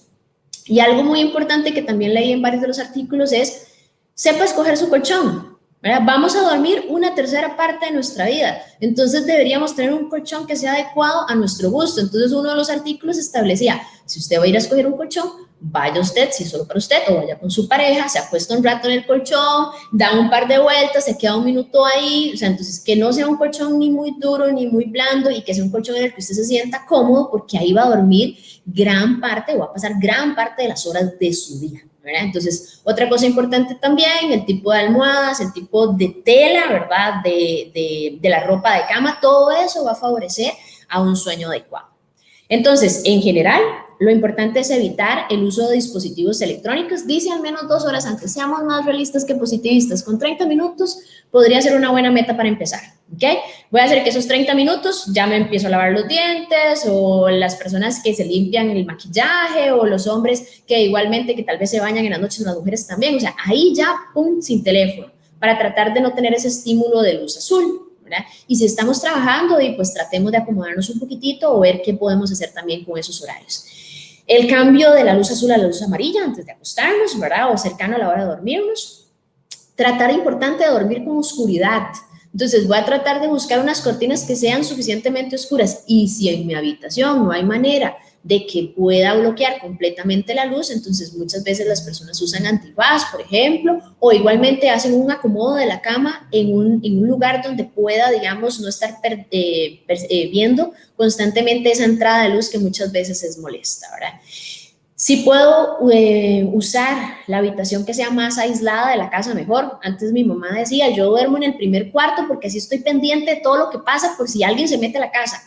Y algo muy importante que también leí en varios de los artículos es, sepa escoger su colchón, ¿verdad? Vamos a dormir una tercera parte de nuestra vida, entonces deberíamos tener un colchón que sea adecuado a nuestro gusto. Entonces uno de los artículos establecía, si usted va a ir a escoger un colchón, vaya usted, si es solo para usted, o vaya con su pareja, se acuesta un rato en el colchón, da un par de vueltas, se queda un minuto ahí, o sea, entonces que no sea un colchón ni muy duro ni muy blando y que sea un colchón en el que usted se sienta cómodo, porque ahí va a dormir gran parte o va a pasar gran parte de las horas de su día, ¿verdad? Entonces, otra cosa importante también, el tipo de almohadas, el tipo de tela, ¿verdad? De la ropa de cama, todo eso va a favorecer a un sueño adecuado. Entonces, en general, lo importante es evitar el uso de dispositivos electrónicos. Dice al menos 2 horas antes. Seamos más realistas que positivistas. Con 30 minutos podría ser una buena meta para empezar. ¿Ok? Voy a hacer que esos 30 minutos ya me empiezo a lavar los dientes, o las personas que se limpian el maquillaje, o los hombres que igualmente que tal vez se bañan en las noches, las mujeres también. O sea, ahí ya, pum, sin teléfono, para tratar de no tener ese estímulo de luz azul. ¿verdad? Y si estamos trabajando, y pues tratemos de acomodarnos un poquitito o ver qué podemos hacer también con esos horarios. El cambio de la luz azul a la luz amarilla antes de acostarnos, ¿verdad? O cercano a la hora de dormirnos. Tratar importante de dormir con oscuridad. Entonces voy a tratar de buscar unas cortinas que sean suficientemente oscuras, y si en mi habitación no hay manera de que pueda bloquear completamente la luz, entonces muchas veces las personas usan antifaz, por ejemplo, o igualmente hacen un acomodo de la cama en un lugar donde pueda, digamos, no estar viendo constantemente esa entrada de luz que muchas veces es molesta, ¿verdad? Si puedo usar la habitación que sea más aislada de la casa, mejor. Antes mi mamá decía, yo duermo en el primer cuarto porque así estoy pendiente de todo lo que pasa por si alguien se mete a la casa.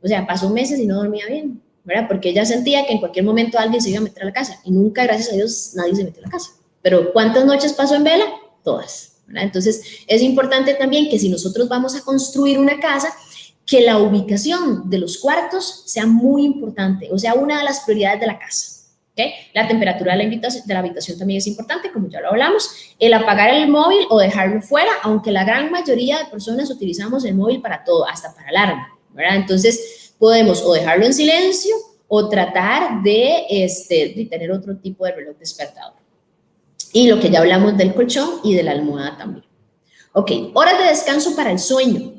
O sea, pasó meses y no dormía bien, ¿verdad? Porque ella sentía que en cualquier momento alguien se iba a meter a la casa, y nunca, gracias a Dios, nadie se metió a la casa. Pero ¿cuántas noches pasó en vela? Todas, ¿verdad? Entonces es importante también que si nosotros vamos a construir una casa, que la ubicación de los cuartos sea muy importante, o sea, una de las prioridades de la casa. ¿Okay? La temperatura de la habitación también es importante, como ya lo hablamos. El apagar el móvil o dejarlo fuera, aunque la gran mayoría de personas utilizamos el móvil para todo, hasta para alarma, ¿verdad? Entonces podemos o dejarlo en silencio o tratar de tener otro tipo de reloj despertador. Y lo que ya hablamos del colchón y de la almohada también. Ok, horas de descanso para el sueño.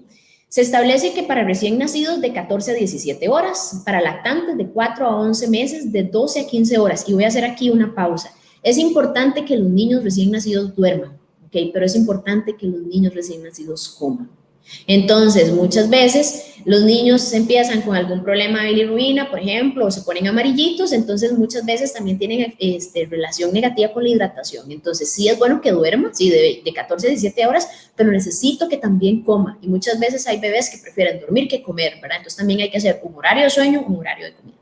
Se establece que para recién nacidos de 14 a 17 horas, para lactantes de 4 a 11 meses de 12 a 15 horas. Y voy a hacer aquí una pausa. Es importante que los niños recién nacidos duerman, ¿ok? Pero es importante que los niños recién nacidos coman. Entonces, muchas veces los niños empiezan con algún problema de bilirrubina, por ejemplo, o se ponen amarillitos, entonces muchas veces también tienen relación negativa con la hidratación. Entonces, sí es bueno que duerma, sí, de 14 a 17 horas, pero necesito que también coma. Y muchas veces hay bebés que prefieren dormir que comer, ¿verdad? Entonces, también hay que hacer un horario de sueño, un horario de comida.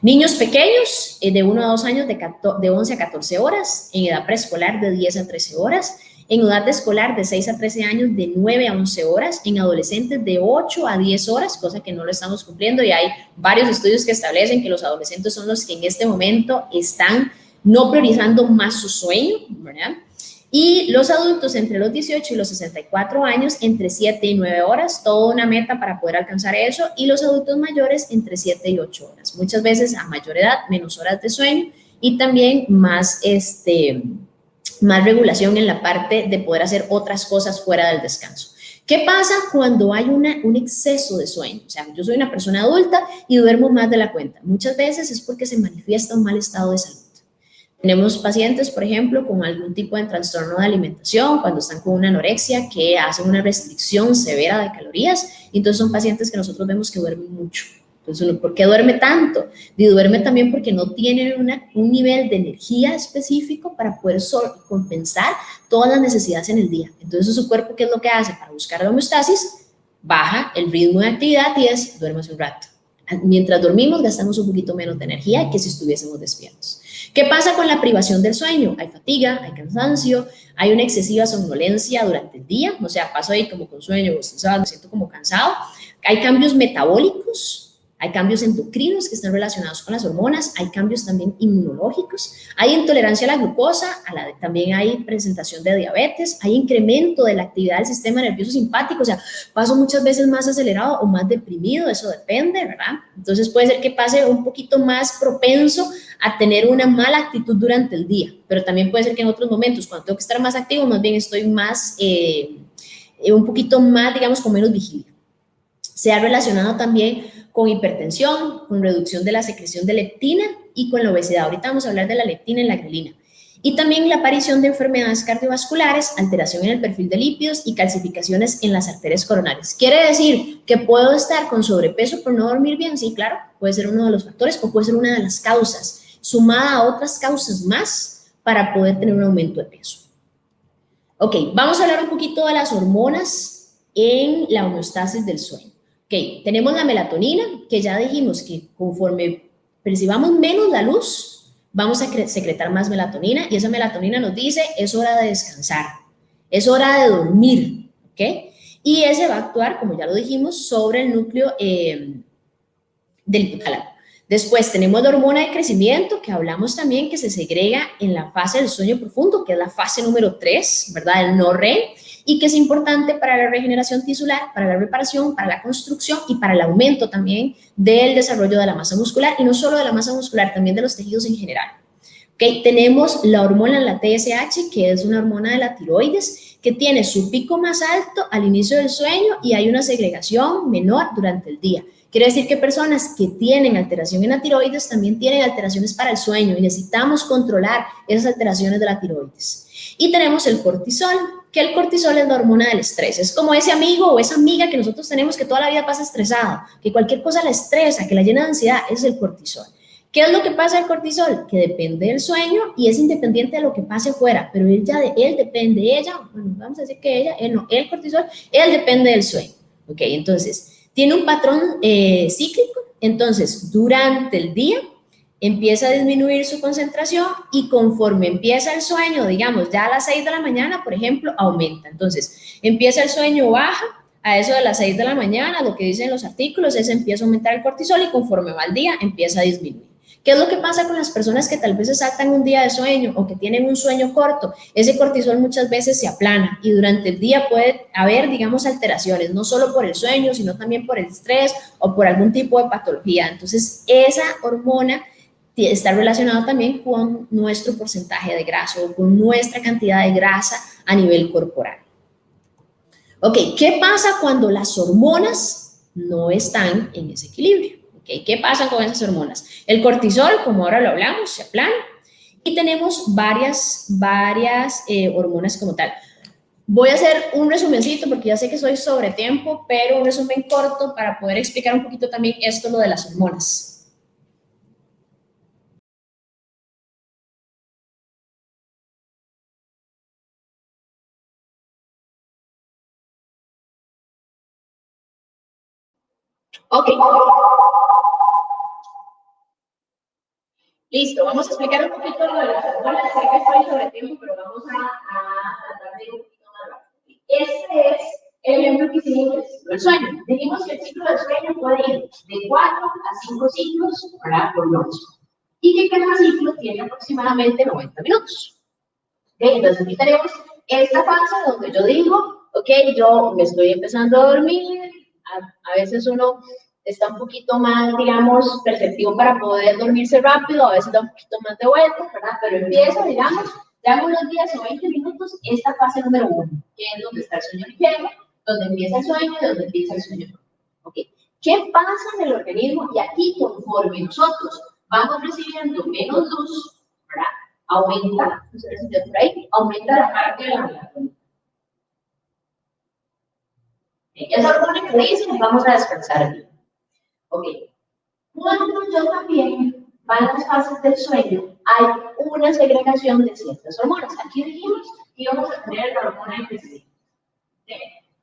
Niños pequeños, de 1 a 2 años, de 11 a 14 horas, en edad preescolar de 10 a 13 horas, en edad escolar de 6 a 13 años de 9 a 11 horas, en adolescentes de 8 a 10 horas, cosa que no lo estamos cumpliendo, y hay varios estudios que establecen que los adolescentes son los que en este momento están no priorizando más su sueño, ¿verdad? Y los adultos entre los 18 y los 64 años entre 7 y 9 horas, toda una meta para poder alcanzar eso, y los adultos mayores entre 7 y 8 horas. Muchas veces a mayor edad, menos horas de sueño, y también más más regulación en la parte de poder hacer otras cosas fuera del descanso. ¿Qué pasa cuando hay un exceso de sueño? O sea, yo soy una persona adulta y duermo más de la cuenta. Muchas veces es porque se manifiesta un mal estado de salud. Tenemos pacientes, por ejemplo, con algún tipo de trastorno de alimentación, cuando están con una anorexia, que hacen una restricción severa de calorías, y entonces son pacientes que nosotros vemos que duermen mucho. Entonces, ¿por qué duerme tanto? Y duerme también porque no tienen un nivel de energía específico para poder compensar todas las necesidades en el día. Entonces, su cuerpo, ¿qué es lo que hace? Para buscar la homeostasis, baja el ritmo de actividad y duerme un rato. Mientras dormimos, gastamos un poquito menos de energía que si estuviésemos despiertos. ¿Qué pasa con la privación del sueño? Hay fatiga, hay cansancio, hay una excesiva somnolencia durante el día, o sea, paso ahí como con sueño, me siento como cansado. Hay cambios metabólicos, hay cambios endocrinos que están relacionados con las hormonas, hay cambios también inmunológicos, hay intolerancia a la glucosa, también hay presentación de diabetes, hay incremento de la actividad del sistema nervioso simpático, o sea, paso muchas veces más acelerado o más deprimido, eso depende, ¿verdad? Entonces puede ser que pase un poquito más propenso a tener una mala actitud durante el día, pero también puede ser que en otros momentos, cuando tengo que estar más activo, más bien estoy más, un poquito más, digamos, con menos vigilia. Se ha relacionado también con hipertensión, con reducción de la secreción de leptina y con la obesidad. Ahorita vamos a hablar de la leptina y la grelina. Y también la aparición de enfermedades cardiovasculares, alteración en el perfil de lípidos y calcificaciones en las arterias coronarias. ¿Quiere decir que puedo estar con sobrepeso por no dormir bien? Sí, claro, puede ser uno de los factores o puede ser una de las causas, sumada a otras causas más para poder tener un aumento de peso. Ok, vamos a hablar un poquito de las hormonas en la homeostasis del sueño. Ok, tenemos la melatonina, que ya dijimos que conforme percibamos menos la luz, vamos a secretar más melatonina, y esa melatonina nos dice, es hora de descansar, es hora de dormir, ¿ok? Y ese va a actuar, como ya lo dijimos, sobre el núcleo del hipotálamo. Después tenemos la hormona de crecimiento, que hablamos también que se segrega en la fase del sueño profundo, que es la fase número 3, ¿verdad? El no REM. y que es importante para la regeneración tisular, para la reparación, para la construcción y para el aumento también del desarrollo de la masa muscular, y no solo de la masa muscular, también de los tejidos en general. ¿Okay? Tenemos la hormona, la TSH, que es una hormona de la tiroides, que tiene su pico más alto al inicio del sueño y hay una segregación menor durante el día. Quiere decir que personas que tienen alteración en la tiroides también tienen alteraciones para el sueño y necesitamos controlar esas alteraciones de la tiroides. Y tenemos el cortisol, que el cortisol es la hormona del estrés. Es como ese amigo o esa amiga que nosotros tenemos que toda la vida pasa estresado, que cualquier cosa la estresa, que la llena de ansiedad, es el cortisol. ¿Qué es lo que pasa al cortisol? Que depende del sueño y es independiente de lo que pase afuera, pero él depende, ella, bueno, vamos a decir que ella, él no, el cortisol, él depende del sueño. Ok, entonces, tiene un patrón cíclico, entonces, durante el día empieza a disminuir su concentración y conforme empieza el sueño, digamos, ya a las 6 de la mañana, por ejemplo, aumenta. Entonces, empieza el sueño baja, a eso de las 6 de la mañana, lo que dicen los artículos es empieza a aumentar el cortisol y conforme va el día empieza a disminuir. ¿Qué es lo que pasa con las personas que tal vez se saltan un día de sueño o que tienen un sueño corto? Ese cortisol muchas veces se aplana y durante el día puede haber, digamos, alteraciones, no solo por el sueño, sino también por el estrés o por algún tipo de patología. Entonces, esa hormona está relacionada también con nuestro porcentaje de grasa o con nuestra cantidad de grasa a nivel corporal. Ok, ¿qué pasa cuando las hormonas no están en ese equilibrio? Okay, ¿qué pasa con esas hormonas? El cortisol, como ahora lo hablamos, se aplana y tenemos varias hormonas como tal. Voy a hacer un resumencito porque ya sé que soy sobre tiempo, pero un resumen corto para poder explicar un poquito también esto, lo de las hormonas. Ok, listo, vamos a explicar un poquito lo de las hormonas. Sé que estoy sobre tiempo, pero vamos a tratar de ir un poquito más rápido. Este es el ejemplo que hicimos del ciclo del sueño. Dijimos que el ciclo del sueño puede ir de 4 a 5 ciclos por noche. Y que cada ciclo tiene aproximadamente 90 minutos. ¿Okay? Entonces aquí tenemos esta fase donde yo digo, ok, yo me estoy empezando a dormir, a veces uno está un poquito más, digamos, perceptivo para poder dormirse rápido, a veces da un poquito más de vuelta, ¿verdad? Pero empiezo, digamos, ya unos 10 o 20 minutos, esta fase número 1, que es donde está el sueño ligero, donde empieza el sueño y donde empieza el sueño. ¿Ok? ¿Qué pasa en el organismo? Y aquí, conforme nosotros vamos recibiendo menos luz, ¿verdad? Aumenta, no sé si por ahí, aumenta la parte de la melatonina. Esa hormona que dice, vamos a descansar aquí. Ok. Cuando yo también van las fases del sueño, hay una segregación de ciertas hormonas. Aquí dijimos que íbamos a tener la hormona del crecimiento.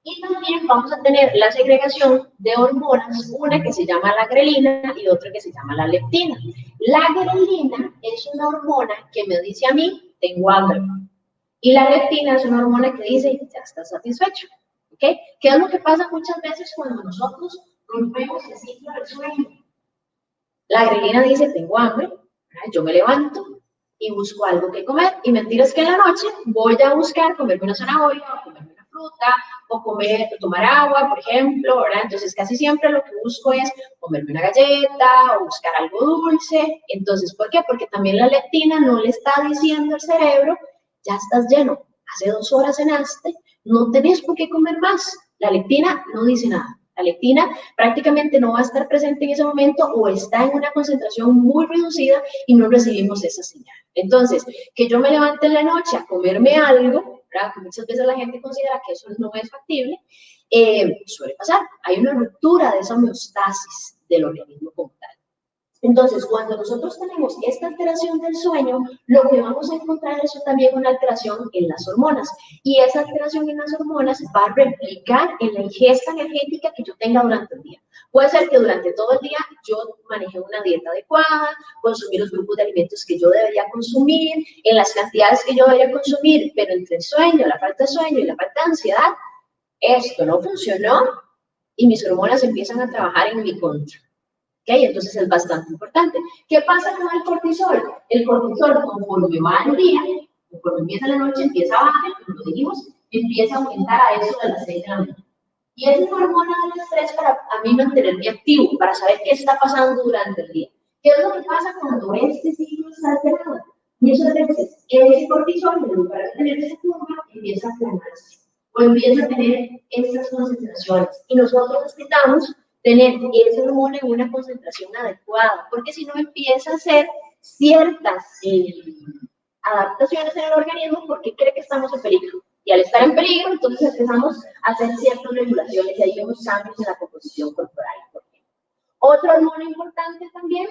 Y también vamos a tener la segregación de hormonas, una que se llama la grelina y otra que se llama la leptina. La grelina es una hormona que me dice a mí, tengo hambre. Y la leptina es una hormona que dice, ya estás satisfecho. ¿Okay? ¿Qué es lo que pasa muchas veces cuando nosotros rompemos el ciclo del sueño? La grelina dice, tengo hambre, yo me levanto y busco algo que comer. Y mentiras que en la noche voy a buscar comerme una zanahoria, o comerme una fruta, o tomar agua, por ejemplo, ¿verdad? Entonces casi siempre lo que busco es comerme una galleta o buscar algo dulce. Entonces, ¿por qué? Porque también la leptina no le está diciendo al cerebro, ya estás lleno, hace 2 horas cenaste, no tenés por qué comer más. La leptina no dice nada. La leptina prácticamente no va a estar presente en ese momento o está en una concentración muy reducida y no recibimos esa señal. Entonces, que yo me levante en la noche a comerme algo, ¿verdad? Que muchas veces la gente considera que eso no es factible, suele pasar. Hay una ruptura de esa homeostasis del organismo como tal. Entonces, cuando nosotros tenemos esta alteración del sueño, lo que vamos a encontrar es también una alteración en las hormonas. Y esa alteración en las hormonas va a replicar en la ingesta energética que yo tenga durante el día. Puede ser que durante todo el día yo maneje una dieta adecuada, consumir los grupos de alimentos que yo debería consumir, en las cantidades que yo debería consumir, pero entre el sueño, la falta de sueño y la falta de ansiedad, esto no funcionó y mis hormonas empiezan a trabajar en mi contra. ¿Okay? Entonces es bastante importante. ¿Qué pasa con el cortisol? El cortisol, conforme va el día, conforme empieza la noche, empieza a bajar, como lo dijimos, empieza a aumentar a eso de las 6 de la mañana. Y es una hormona del estrés para a mí mantenerme activo, para saber qué está pasando durante el día. ¿Qué es lo que pasa cuando este ciclo está alterado? Muchas veces ese cortisol, en lugar de tener esa curva, empieza a formarse o empieza a tener estas concentraciones. Y nosotros necesitamos tener esa hormona en una concentración adecuada, porque si no empieza a hacer ciertas adaptaciones en el organismo porque cree que estamos en peligro. Y al estar en peligro, entonces empezamos a hacer ciertas regulaciones y ahí vemos cambios en la composición corporal. Otro hormona importante también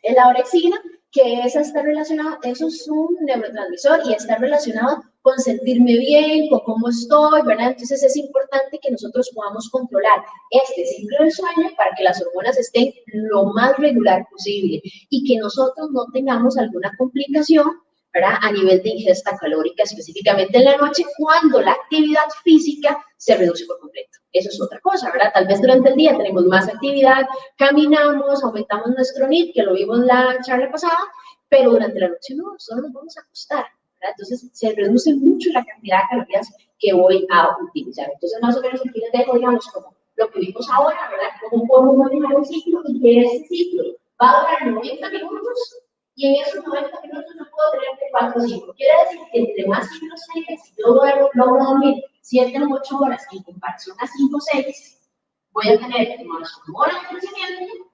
es la orexina, que esa está relacionada, eso es un neurotransmisor y está relacionado con sentirme bien, con cómo estoy, ¿verdad? Entonces es importante que nosotros podamos controlar este ciclo del sueño para que las hormonas estén lo más regular posible y que nosotros no tengamos alguna complicación, ¿verdad? A nivel de ingesta calórica, específicamente en la noche, cuando la actividad física se reduce por completo. Eso es otra cosa, ¿verdad? Tal vez durante el día tenemos más actividad, caminamos, aumentamos nuestro NIT, que lo vimos en la charla pasada, pero durante la noche no, solo nos vamos a acostar, ¿verdad? Entonces se reduce mucho la cantidad de calorías que voy a utilizar. Entonces más o menos aquí les dejo, digamos, como lo que vimos ahora, ¿verdad? Cómo podemos manejar un ciclo y que este ciclo va a durar 90 minutos y en esos 90 minutos no puedo tener de 4 o 5. Quiere decir que entre más ciclos tenga, si yo logro dormir 7 o 8 horas en comparación a 5 o 6, voy a tener más horas de crecimiento,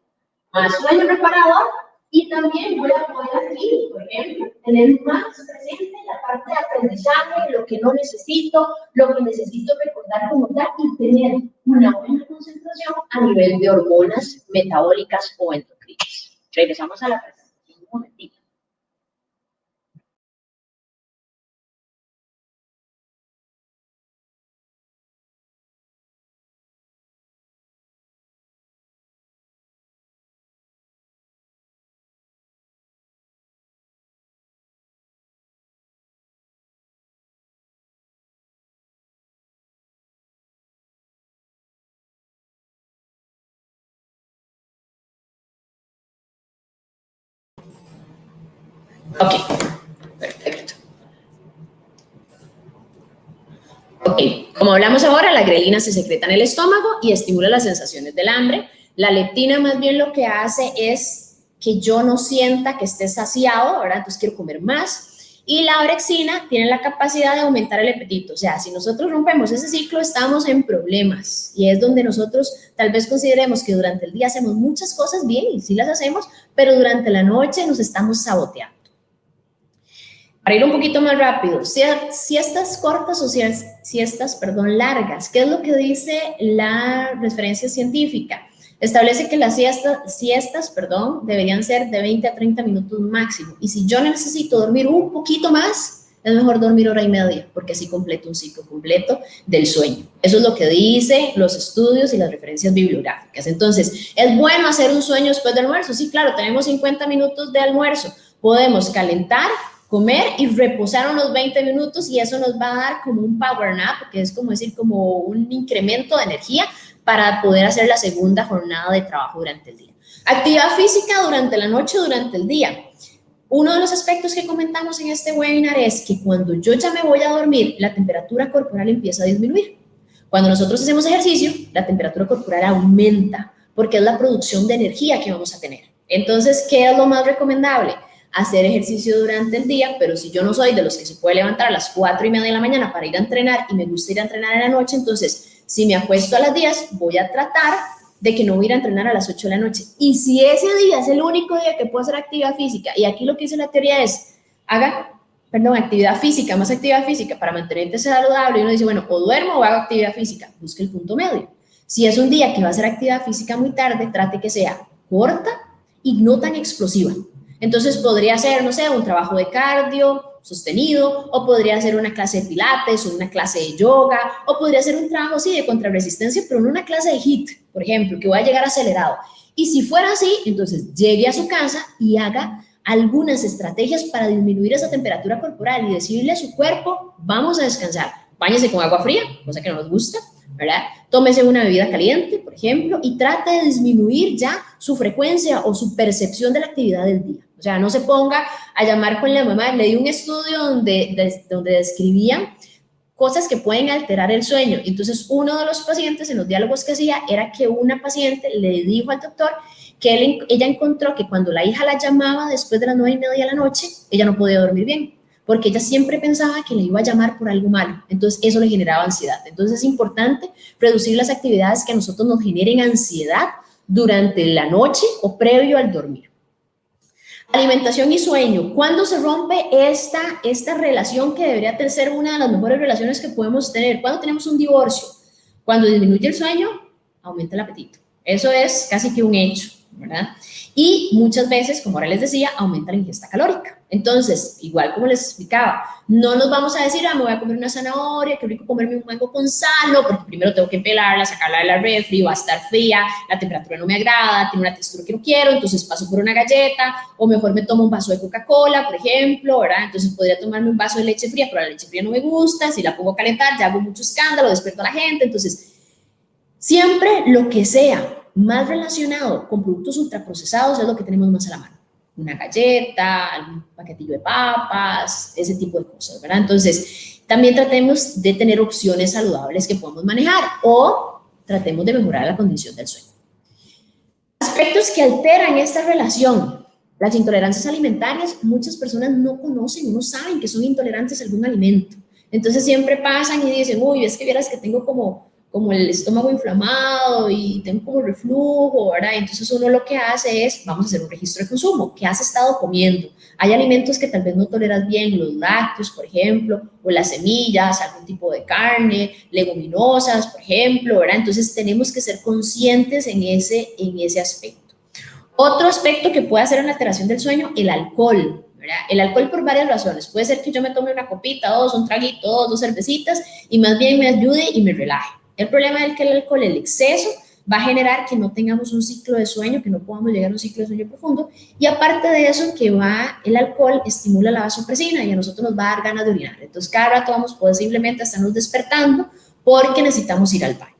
más sueño reparador y también voy a poder aquí, por ejemplo, tener más presente la parte de aprendizaje, lo que no necesito, lo que necesito recordar como tal y tener una buena concentración a nivel de hormonas metabólicas o endocrinas. Regresamos a la presentación un momentito. Ok, perfecto. Ok, como hablamos ahora, la grelina se secreta en el estómago y estimula las sensaciones del hambre. La leptina más bien lo que hace es que yo no sienta que esté saciado, ¿verdad? Entonces quiero comer más. Y la orexina tiene la capacidad de aumentar el apetito. O sea, si nosotros rompemos ese ciclo, estamos en problemas. Y es donde nosotros tal vez consideremos que durante el día hacemos muchas cosas bien, y sí las hacemos, pero durante la noche nos estamos saboteando. Para ir un poquito más rápido, siestas cortas o siestas, largas. ¿Qué es lo que dice la referencia científica? Establece que las siestas, deberían ser de 20 a 30 minutos máximo. Y si yo necesito dormir un poquito más, es mejor dormir hora y media, porque así completo un ciclo completo del sueño. Eso es lo que dicen los estudios y las referencias bibliográficas. Entonces, ¿es bueno hacer un sueño después del almuerzo? Sí, claro, tenemos 50 minutos de almuerzo. Podemos calentar, comer y reposar unos 20 minutos y eso nos va a dar como un power nap, que es como decir, como un incremento de energía para poder hacer la segunda jornada de trabajo durante el día. Actividad física durante la noche, durante el día. Uno de los aspectos que comentamos en este webinar es que cuando yo ya me voy a dormir, la temperatura corporal empieza a disminuir. Cuando nosotros hacemos ejercicio, la temperatura corporal aumenta porque es la producción de energía que vamos a tener. Entonces, ¿qué es lo más recomendable? Hacer ejercicio durante el día, pero si yo no soy de los que se puede levantar a las 4:30 de la mañana para ir a entrenar y me gusta ir a entrenar en la noche, entonces si me acuesto a las 10, voy a tratar de que no voy a ir a entrenar a las 8 de la noche. Y si ese día es el único día que puedo hacer actividad física, y aquí lo que dice la teoría es, actividad física, más actividad física para mantenerte saludable, y uno dice, bueno, o duermo o hago actividad física, busque el punto medio. Si es un día que va a hacer actividad física muy tarde, trate que sea corta y no tan explosiva. Entonces podría ser, no sé, un trabajo de cardio sostenido, o podría ser una clase de pilates, o una clase de yoga, o podría ser un trabajo, sí, de contrarresistencia, pero no una clase de HIIT, por ejemplo, que voy a llegar acelerado. Y si fuera así, entonces llegue a su casa y haga algunas estrategias para disminuir esa temperatura corporal y decirle a su cuerpo, vamos a descansar. Báñese con agua fría, cosa que no nos gusta, ¿verdad? Tómese una bebida caliente, por ejemplo, y trate de disminuir ya su frecuencia o su percepción de la actividad del día. O sea, no se ponga a llamar con la mamá. Leí un estudio donde describían cosas que pueden alterar el sueño. Entonces, uno de los pacientes en los diálogos que hacía era que una paciente le dijo al doctor que ella encontró que cuando la hija la llamaba después de las 9:30 de la noche, ella no podía dormir bien, porque ella siempre pensaba que le iba a llamar por algo malo. Entonces, eso le generaba ansiedad. Entonces, es importante reducir las actividades que a nosotros nos generen ansiedad durante la noche o previo al dormir. Alimentación y sueño. ¿Cuándo se rompe esta relación que debería ser una de las mejores relaciones que podemos tener? ¿Cuándo tenemos un divorcio? Cuando disminuye el sueño, aumenta el apetito. Eso es casi que un hecho, ¿verdad? Y muchas veces, como ahora les decía, aumenta la ingesta calórica. Entonces, igual como les explicaba, no nos vamos a decir, me voy a comer una zanahoria, qué rico comerme un mango con sal, no, porque primero tengo que pelarla, sacarla de la refri, va a estar fría, la temperatura no me agrada, tiene una textura que no quiero, entonces paso por una galleta, o mejor me tomo un vaso de Coca-Cola, por ejemplo, ¿verdad? Entonces podría tomarme un vaso de leche fría, pero la leche fría no me gusta, si la pongo a calentar ya hago mucho escándalo, despierto a la gente. Entonces, siempre lo que sea más relacionado con productos ultraprocesados es lo que tenemos más a la mano. Una galleta, algún paquetillo de papas, ese tipo de cosas, ¿verdad? Entonces, también tratemos de tener opciones saludables que podamos manejar o tratemos de mejorar la condición del sueño. Aspectos que alteran esta relación. Las intolerancias alimentarias, muchas personas no conocen, no saben que son intolerantes a algún alimento. Entonces siempre pasan y dicen, uy, es que vieras que tengo como el estómago inflamado y tengo como reflujo, ¿verdad? Entonces uno lo que hace es, vamos a hacer un registro de consumo. ¿Qué has estado comiendo? Hay alimentos que tal vez no toleras bien, los lácteos, por ejemplo, o las semillas, algún tipo de carne, leguminosas, por ejemplo, ¿verdad? Entonces tenemos que ser conscientes en ese aspecto. Otro aspecto que puede hacer una alteración del sueño, el alcohol, ¿verdad? El alcohol por varias razones. Puede ser que yo me tome una copita, un traguito, dos cervecitas y más bien me ayude y me relaje. El problema es que el alcohol, el exceso, va a generar que no tengamos un ciclo de sueño, que no podamos llegar a un ciclo de sueño profundo, y aparte de eso, el alcohol estimula la vasopresina y a nosotros nos va a dar ganas de orinar. Entonces, cada rato vamos posiblemente a estarnos despertando porque necesitamos ir al baño.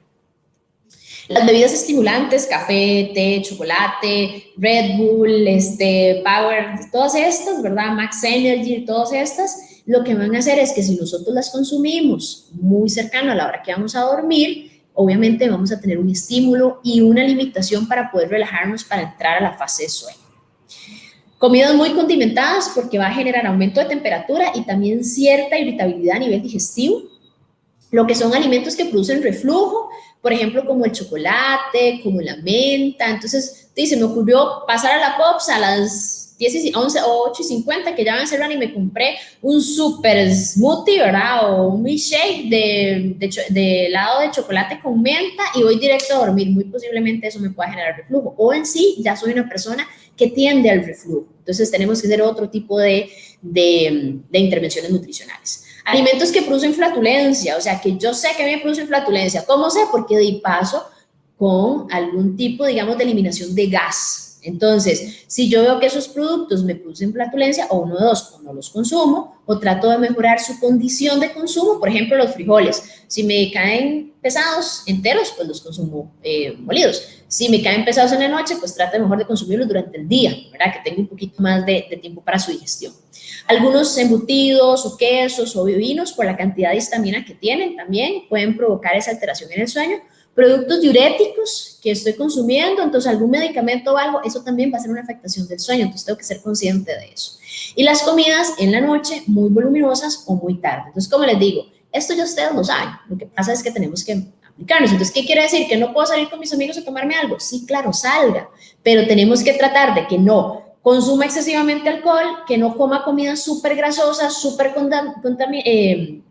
Las bebidas estimulantes, café, té, chocolate, Red Bull, Power, todas estas, ¿verdad? Max Energy, todas estas, lo que van a hacer es que si nosotros las consumimos muy cercano a la hora que vamos a dormir, obviamente vamos a tener un estímulo y una limitación para poder relajarnos para entrar a la fase de sueño. Comidas muy condimentadas porque va a generar aumento de temperatura y también cierta irritabilidad a nivel digestivo. Lo que son alimentos que producen reflujo, por ejemplo, como el chocolate, como la menta. Entonces, se me ocurrió pasar a la Pops a las 11 o 8:50, que ya van a cerrar, y me compré un super smoothie, ¿verdad? O un milkshake de helado de chocolate con menta y voy directo a dormir. Muy posiblemente eso me pueda generar reflujo. O en sí, ya soy una persona que tiende al reflujo. Entonces, tenemos que hacer otro tipo de intervenciones nutricionales. Alimentos que producen flatulencia, o sea, que yo sé que me producen flatulencia. ¿Cómo sé? Porque de paso con algún tipo, digamos, de eliminación de gas. Entonces, si yo veo que esos productos me producen flatulencia, o uno de dos, o no los consumo, o trato de mejorar su condición de consumo. Por ejemplo, los frijoles. Si me caen pesados, enteros, pues los consumo molidos. Si me caen pesados en la noche, pues trato mejor de consumirlos durante el día, ¿verdad? Que tenga un poquito más de tiempo para su digestión. Algunos embutidos o quesos o vinos, por la cantidad de histamina que tienen, también pueden provocar esa alteración en el sueño. Productos diuréticos que estoy consumiendo, entonces algún medicamento o algo, eso también va a ser una afectación del sueño, entonces tengo que ser consciente de eso. Y las comidas en la noche muy voluminosas o muy tarde. Entonces, como les digo, esto ya ustedes lo saben, lo que pasa es que tenemos que aplicarnos. Entonces, ¿qué quiere decir? ¿Que no puedo salir con mis amigos a tomarme algo? Sí, claro, salga, pero tenemos que tratar de que no consuma excesivamente alcohol, que no coma comidas súper grasosas, súper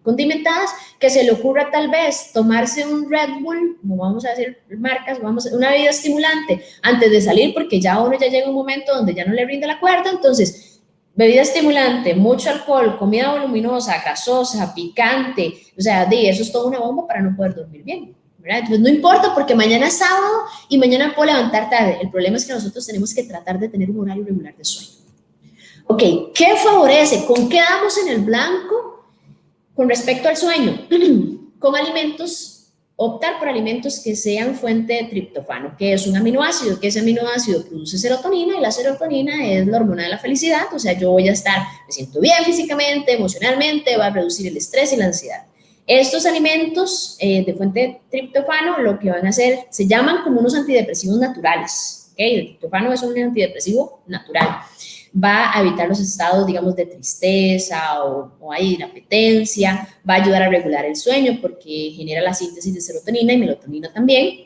condimentadas, que se le ocurra tal vez tomarse un Red Bull, no vamos a decir marcas, una bebida estimulante antes de salir, porque ya uno ya llega a un momento donde ya no le rinde la cuerda. Entonces, bebida estimulante, mucho alcohol, comida voluminosa, grasosa, picante, o sea, eso es toda una bomba para no poder dormir bien. Entonces, no importa, porque mañana es sábado y mañana puedo levantar tarde. El problema es que nosotros tenemos que tratar de tener un horario regular de sueño. Ok, ¿qué favorece? ¿Con qué damos en el blanco con respecto al sueño? Con alimentos, optar por alimentos que sean fuente de triptofano, que es un aminoácido, que ese aminoácido produce serotonina, y la serotonina es la hormona de la felicidad. O sea, yo voy a estar, me siento bien físicamente, emocionalmente, va a reducir el estrés y la ansiedad. Estos alimentos de fuente de triptófano lo que van a hacer, se llaman como unos antidepresivos naturales. ¿Okay? El triptófano es un antidepresivo natural. Va a evitar los estados, digamos, de tristeza o hay apetencia, va a ayudar a regular el sueño porque genera la síntesis de serotonina y melatonina también.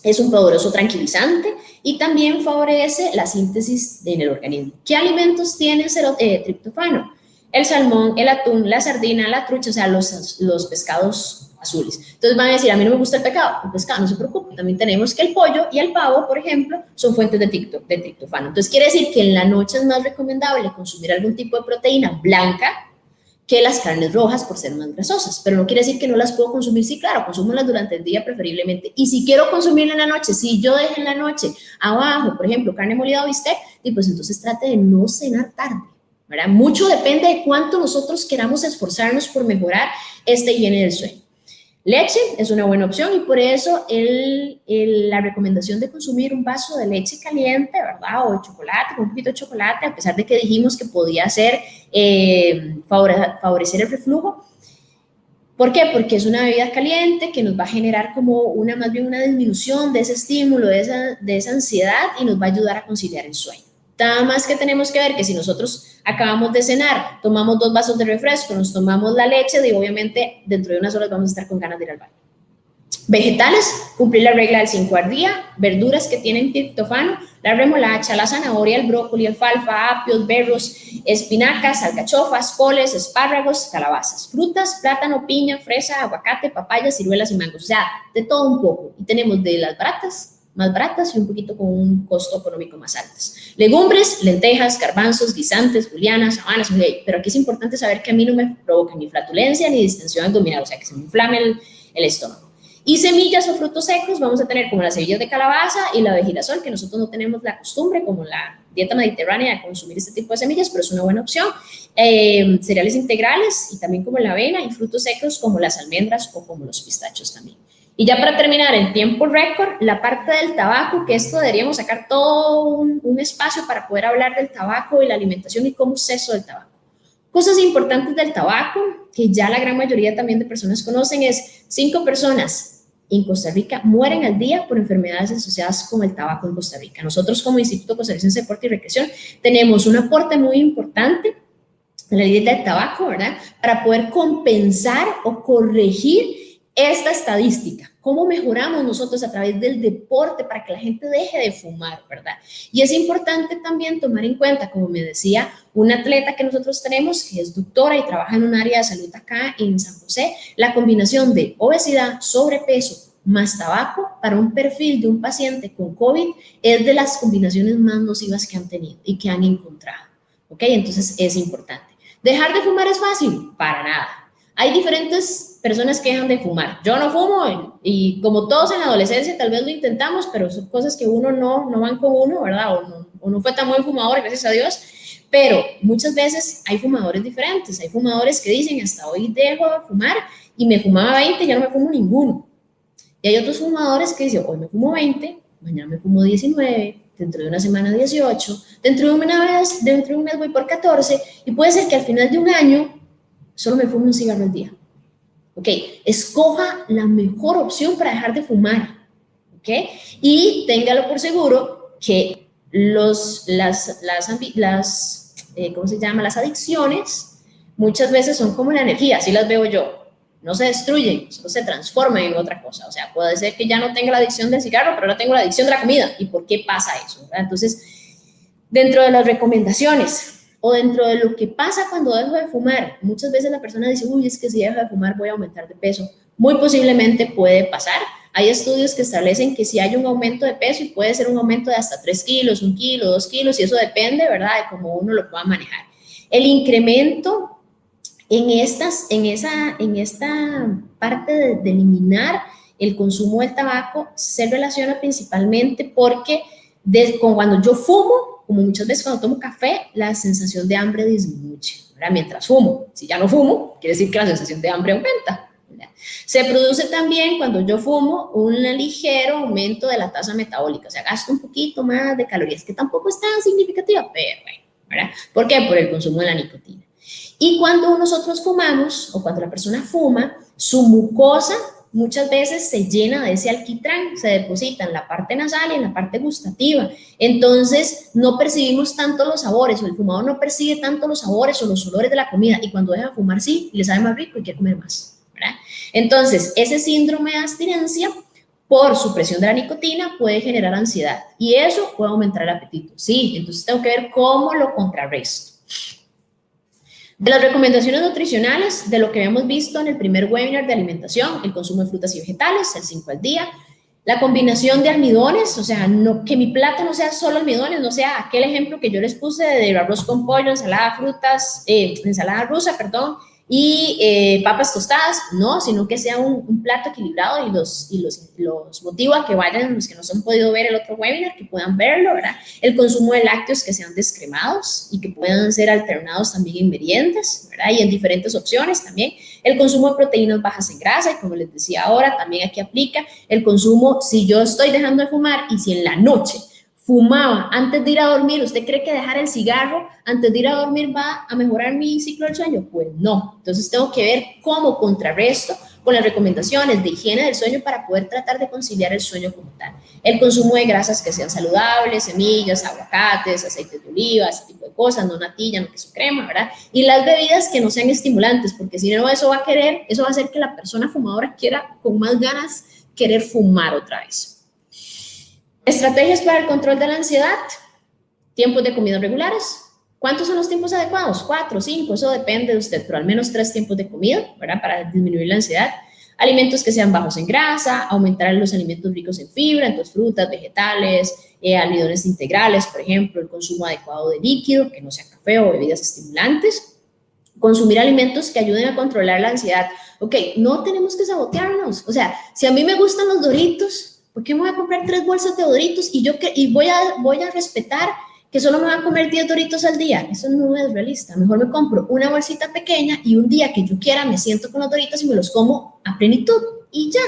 Es un poderoso tranquilizante y también favorece la síntesis en el organismo. ¿Qué alimentos tienen triptófano? El salmón, el atún, la sardina, la trucha, o sea, los pescados azules. Entonces van a decir, a mí no me gusta el pescado, no se preocupe. También tenemos que el pollo y el pavo, por ejemplo, son fuentes de triptófano. Entonces quiere decir que en la noche es más recomendable consumir algún tipo de proteína blanca que las carnes rojas por ser más grasosas, pero no quiere decir que no las puedo consumir, sí, claro, consúmolas durante el día preferiblemente, y si quiero consumirla en la noche, si yo dejo en la noche abajo, por ejemplo, carne molida o bistec, y pues entonces trate de no cenar tarde, ¿verdad? Mucho depende de cuánto nosotros queramos esforzarnos por mejorar esta higiene del sueño. Leche es una buena opción y por eso la recomendación de consumir un vaso de leche caliente, ¿verdad? O de chocolate, con un poquito de chocolate, a pesar de que dijimos que podía hacer, favorecer el reflujo. ¿Por qué? Porque es una bebida caliente que nos va a generar como más bien una disminución de ese estímulo, de esa ansiedad y nos va a ayudar a conciliar el sueño. Nada más que tenemos que ver que si nosotros acabamos de cenar, tomamos 2 vasos de refresco, nos tomamos la leche y obviamente dentro de unas horas vamos a estar con ganas de ir al baño. Vegetales, cumplir la regla del 5 al día. Verduras que tienen triptófano, la remolacha, la zanahoria, el brócoli, alfalfa, apios, berros, espinacas, alcachofas, coles, espárragos, calabazas. Frutas, plátano, piña, fresa, aguacate, papaya, ciruelas y mangos. O sea, de todo un poco. Y tenemos de las baratas, más baratas y un poquito con un costo económico más altas. Legumbres, lentejas, garbanzos, guisantes, julianas, habanas, pero aquí es importante saber que a mí no me provoca ni flatulencia ni distensión abdominal, o sea, que se me inflame el estómago. Y semillas o frutos secos vamos a tener como las semillas de calabaza y la de girasol, que nosotros no tenemos la costumbre, como la dieta mediterránea, de consumir este tipo de semillas, pero es una buena opción. Cereales integrales y también como la avena y frutos secos como las almendras o como los pistachos también. Y ya para terminar, en tiempo récord, la parte del tabaco, que esto deberíamos sacar todo un espacio para poder hablar del tabaco y la alimentación y cómo es eso del tabaco. Cosas importantes del tabaco, que ya la gran mayoría también de personas conocen, es 5 personas en Costa Rica mueren al día por enfermedades asociadas con el tabaco en Costa Rica. Nosotros como Instituto Costarricense de Deporte y Recreación tenemos un aporte muy importante en la ley del tabaco, ¿verdad? Para poder compensar o corregir esta estadística. ¿Cómo mejoramos nosotros a través del deporte para que la gente deje de fumar, verdad? Y es importante también tomar en cuenta, como me decía, una atleta que nosotros tenemos, que es doctora y trabaja en un área de salud acá en San José, la combinación de obesidad, sobrepeso, más tabaco para un perfil de un paciente con COVID es de las combinaciones más nocivas que han tenido y que han encontrado, ¿ok? Entonces es importante. ¿Dejar de fumar es fácil? Para nada. Hay diferentes personas que dejan de fumar. Yo no fumo y como todos en la adolescencia tal vez lo intentamos, pero son cosas que uno no van con uno, ¿verdad? O no fue tan buen fumador, gracias a Dios. Pero muchas veces hay fumadores diferentes. Hay fumadores que dicen, hasta hoy dejo de fumar y me fumaba 20 y ya no me fumo ninguno. Y hay otros fumadores que dicen, hoy me fumo 20, mañana me fumo 19, dentro de una semana 18, dentro de un mes voy por 14 y puede ser que al final de un año solo me fume un cigarro al día. ¿Ok? Escoja la mejor opción para dejar de fumar. ¿Ok? Y téngalo por seguro que ¿cómo se llama? Las adicciones muchas veces son como la energía, así las veo yo. No se destruyen, solo se transforman en otra cosa. O sea, puede ser que ya no tenga la adicción del cigarro, pero ahora tengo la adicción de la comida. ¿Y por qué pasa eso? ¿Verdad? Entonces, dentro de las recomendaciones o dentro de lo que pasa cuando dejo de fumar, muchas veces la persona dice, uy, es que si dejo de fumar voy a aumentar de peso. Muy posiblemente puede pasar. Hay estudios que establecen que si hay un aumento de peso y puede ser un aumento de hasta 3 kilos, 1 kilo, 2 kilos, y eso depende, ¿verdad?, de cómo uno lo pueda manejar. El incremento en esta parte de eliminar el consumo del tabaco se relaciona principalmente porque cuando yo fumo, como muchas veces cuando tomo café, la sensación de hambre disminuye, ¿verdad? Mientras fumo. Si ya no fumo, quiere decir que la sensación de hambre aumenta, ¿verdad? Se produce también cuando yo fumo un ligero aumento de la tasa metabólica, o sea, gasto un poquito más de calorías, que tampoco es tan significativa, pero bueno, ¿verdad? ¿Por qué? Por el consumo de la nicotina. Y cuando nosotros fumamos, o cuando la persona fuma, Su mucosa muchas veces se llena de ese alquitrán, se deposita en la parte nasal y en la parte gustativa. Entonces, no percibimos tanto los sabores, o el fumador no percibe tanto los sabores o los olores de la comida, y cuando deja de fumar, sí, le sabe más rico y quiere comer más, ¿verdad? Entonces, ese síndrome de abstinencia por supresión de la nicotina puede generar ansiedad, y eso puede aumentar el apetito. Sí, entonces tengo que ver cómo lo contrarresto. De las recomendaciones nutricionales, de lo que habíamos visto en el primer webinar de alimentación, el consumo de frutas y vegetales, el 5 al día, la combinación de almidones, o sea, no, que mi plato no sea solo almidones, no sea aquel ejemplo que yo les puse de arroz con pollo, ensalada, frutas, ensalada rusa, perdón, y papas tostadas, no, sino que sea un plato equilibrado, y los motivo a que vayan, los que nos han podido ver el otro webinar, que puedan verlo, ¿verdad? El consumo de lácteos que sean descremados y que puedan ser alternados también en meriendas, ¿verdad? Y en diferentes opciones también. El consumo de proteínas bajas en grasa, y como les decía ahora, también aquí aplica el consumo, si yo estoy dejando de fumar y si en la noche fumaba antes de ir a dormir, ¿usted cree que dejar el cigarro antes de ir a dormir va a mejorar mi ciclo del sueño? Pues no. Entonces tengo que ver cómo contrarresto con las recomendaciones de higiene del sueño para poder tratar de conciliar el sueño como tal. El consumo de grasas que sean saludables, semillas, aguacates, aceites de oliva, ese tipo de cosas, no natilla, no queso crema, ¿verdad? Y las bebidas que no sean estimulantes, porque si no, eso va a hacer que la persona fumadora quiera con más ganas querer fumar otra vez. Estrategias para el control de la ansiedad, tiempos de comida regulares. ¿Cuántos son los tiempos adecuados? 4, 5, eso depende de usted, pero al menos 3 tiempos de comida, ¿verdad? Para disminuir la ansiedad. Alimentos que sean bajos en grasa, aumentar los alimentos ricos en fibra, entonces frutas, vegetales, almidones integrales, por ejemplo, el consumo adecuado de líquido, que no sea café o bebidas estimulantes. Consumir alimentos que ayuden a controlar la ansiedad. Ok, no tenemos que sabotearnos. O sea, si a mí me gustan los Doritos, ¿por qué me voy a comprar 3 bolsas de Doritos y voy a respetar que solo me voy a comer 10 Doritos al día? Eso no es realista. Mejor me compro una bolsita pequeña y un día que yo quiera me siento con los Doritos y me los como a plenitud y ya,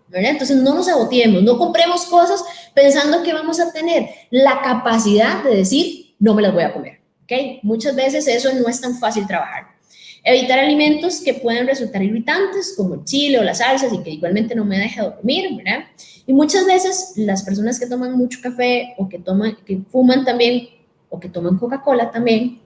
¿verdad? Entonces no nos saboteemos, no compremos cosas pensando que vamos a tener la capacidad de decir no me las voy a comer, ¿ok? Muchas veces eso no es tan fácil trabajar. Evitar alimentos que puedan resultar irritantes, como el chile o las salsas, y que igualmente no me deje dormir, ¿verdad? Y muchas veces las personas que toman mucho café o que fuman también o que toman Coca-Cola también,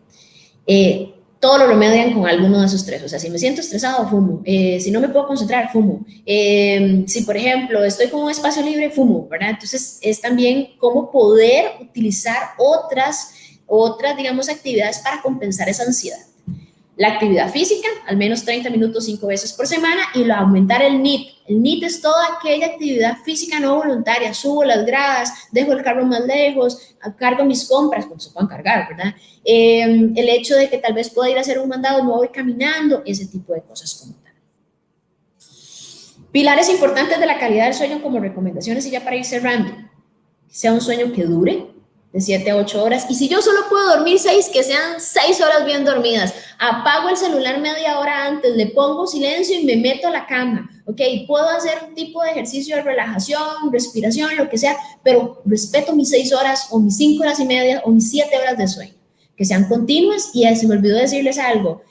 todo lo remedian con alguno de esos tres. O sea, si me siento estresado, fumo. Si no me puedo concentrar, fumo. Si, por ejemplo, estoy con un espacio libre, fumo, ¿verdad? Entonces, es también cómo poder utilizar otras, digamos, actividades para compensar esa ansiedad. La actividad física, al menos 30 minutos 5 veces por semana, y aumentar el NEAT. El NEAT es toda aquella actividad física no voluntaria. Subo las gradas, dejo el carro más lejos, cargo mis compras, como se puedan cargar, ¿verdad? El hecho de que tal vez pueda ir a hacer un mandado y no voy caminando, ese tipo de cosas como tal. Pilares importantes de la calidad del sueño como recomendaciones, y ya para ir cerrando. Sea un sueño que dure de 7 a 8 horas, y si yo solo puedo dormir 6, que sean 6 horas bien dormidas. Apago el celular media hora antes, le pongo silencio y me meto a la cama, ¿ok? Puedo hacer un tipo de ejercicio de relajación, respiración, lo que sea, pero respeto mis 6 horas o mis 5 horas y media o mis 7 horas de sueño, que sean continuas. Y se me olvidó decirles algo.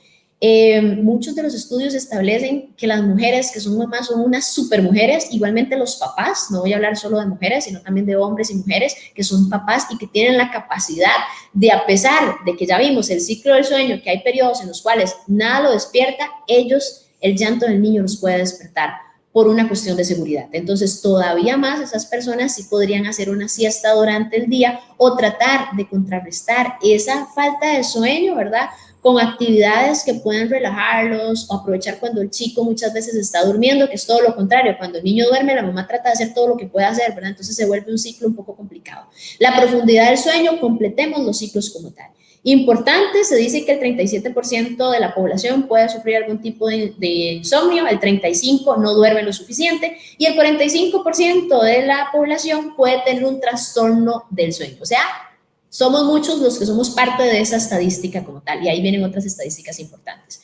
Muchos de los estudios establecen que las mujeres que son mamás son unas supermujeres, igualmente los papás, no voy a hablar solo de mujeres, sino también de hombres y mujeres que son papás y que tienen la capacidad de, a pesar de que ya vimos el ciclo del sueño, que hay periodos en los cuales nada lo despierta, ellos, el llanto del niño los puede despertar por una cuestión de seguridad. Entonces, todavía más esas personas sí podrían hacer una siesta durante el día o tratar de contrarrestar esa falta de sueño, ¿verdad?, con actividades que puedan relajarlos, o aprovechar cuando el chico muchas veces está durmiendo, que es todo lo contrario. Cuando el niño duerme, la mamá trata de hacer todo lo que puede hacer, ¿verdad? Entonces se vuelve un ciclo un poco complicado. La profundidad del sueño, completemos los ciclos como tal. Importante, se dice que el 37% de la población puede sufrir algún tipo de insomnio, el 35% no duerme lo suficiente, y el 45% de la población puede tener un trastorno del sueño. O sea, somos muchos los que somos parte de esa estadística como tal, y ahí vienen otras estadísticas importantes.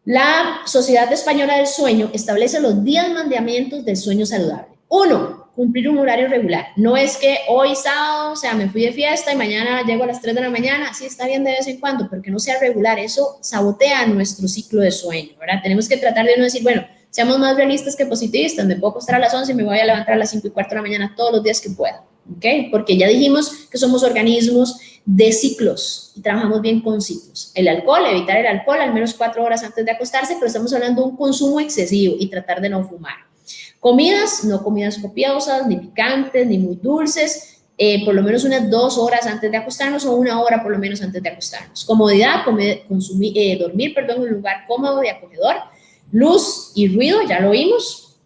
La Sociedad Española del Sueño establece los 10 mandamientos del sueño saludable. 1, cumplir un horario regular. No es que hoy sábado, o sea, me fui de fiesta y mañana llego a las 3 de la mañana, sí está bien de vez en cuando, pero que no sea regular. Eso sabotea nuestro ciclo de sueño, ¿verdad? Tenemos que tratar de no decir, bueno, Seamos más realistas que positivistas. Me puedo acostar a las 11 y me voy a levantar a las 5:15 de la mañana todos los días que pueda, ¿ok? Porque ya dijimos que somos organismos de ciclos y trabajamos bien con ciclos. El alcohol, evitar el alcohol al menos 4 horas antes de acostarse, pero estamos hablando de un consumo excesivo y tratar de no fumar. Comidas, no comidas copiosas, ni picantes, ni muy dulces, por lo menos unas 2 horas antes de acostarnos o 1 hora por lo menos antes de acostarnos. Comodidad, dormir en un lugar cómodo y acogedor. Luz y ruido, ya lo vimos,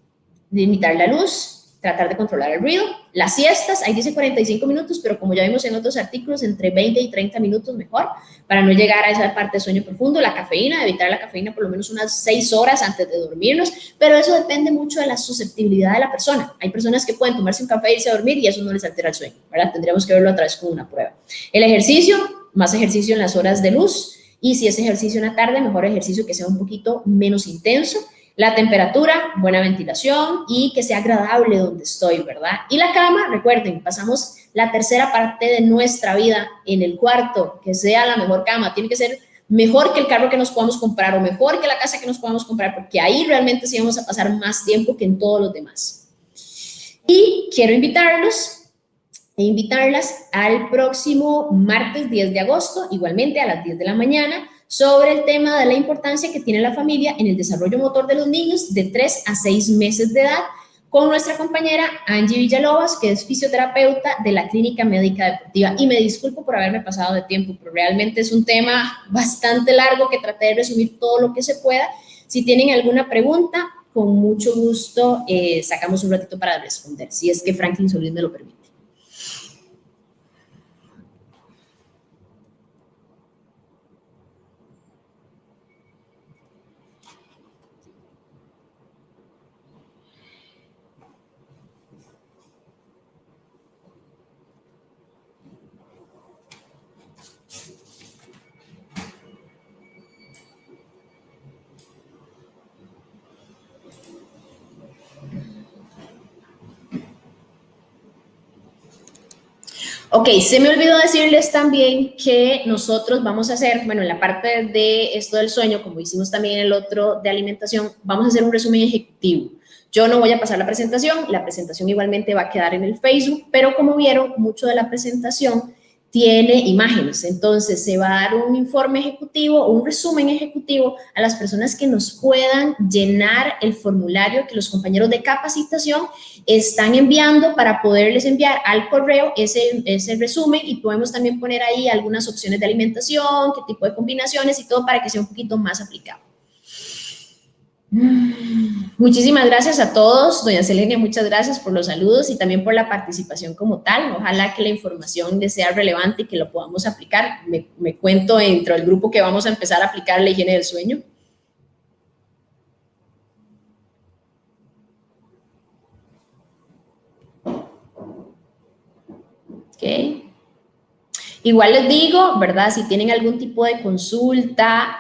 limitar la luz, tratar de controlar el ruido. Las siestas, ahí dice 45 minutos, pero como ya vimos en otros artículos, entre 20 y 30 minutos mejor, para no llegar a esa parte de sueño profundo. La cafeína, evitar la cafeína por lo menos unas 6 horas antes de dormirnos, pero eso depende mucho de la susceptibilidad de la persona. Hay personas que pueden tomarse un café e irse a dormir y eso no les altera el sueño, ¿verdad? Tendríamos que verlo a través con una prueba. El ejercicio, más ejercicio en las horas de luz, y si es ejercicio en la tarde, mejor ejercicio que sea un poquito menos intenso. La temperatura, buena ventilación y que sea agradable donde estoy, ¿verdad? Y la cama, recuerden, pasamos la tercera parte de nuestra vida en el cuarto, que sea la mejor cama, tiene que ser mejor que el carro que nos podamos comprar o mejor que la casa que nos podamos comprar, porque ahí realmente sí vamos a pasar más tiempo que en todos los demás. Y quiero invitarlos e invitarlas al próximo martes 10 de agosto, igualmente a las 10 de la mañana, sobre el tema de la importancia que tiene la familia en el desarrollo motor de los niños de 3 a 6 meses de edad, con nuestra compañera Angie Villalobos, que es fisioterapeuta de la Clínica Médica Deportiva. Y me disculpo por haberme pasado de tiempo, pero realmente es un tema bastante largo que traté de resumir todo lo que se pueda. Si tienen alguna pregunta, con mucho gusto sacamos un ratito para responder, si es que Franklin Solís me lo permite. Ok, se me olvidó decirles también que nosotros vamos a hacer, bueno, en la parte de esto del sueño, como hicimos también en el otro de alimentación, vamos a hacer un resumen ejecutivo. Yo no voy a pasar la presentación igualmente va a quedar en el Facebook, pero como vieron, mucho de la presentación tiene imágenes, entonces se va a dar un informe ejecutivo, un resumen ejecutivo a las personas que nos puedan llenar el formulario que los compañeros de capacitación están enviando para poderles enviar al correo ese resumen, y podemos también poner ahí algunas opciones de alimentación, qué tipo de combinaciones y todo para que sea un poquito más aplicado. Muchísimas gracias a todos, doña Selenia, muchas gracias por los saludos y también por la participación como tal. Ojalá que la información les sea relevante y que lo podamos aplicar. Me cuento dentro del grupo que vamos a empezar a aplicar la higiene del sueño. Ok. Igual les digo, ¿verdad? Si tienen algún tipo de consulta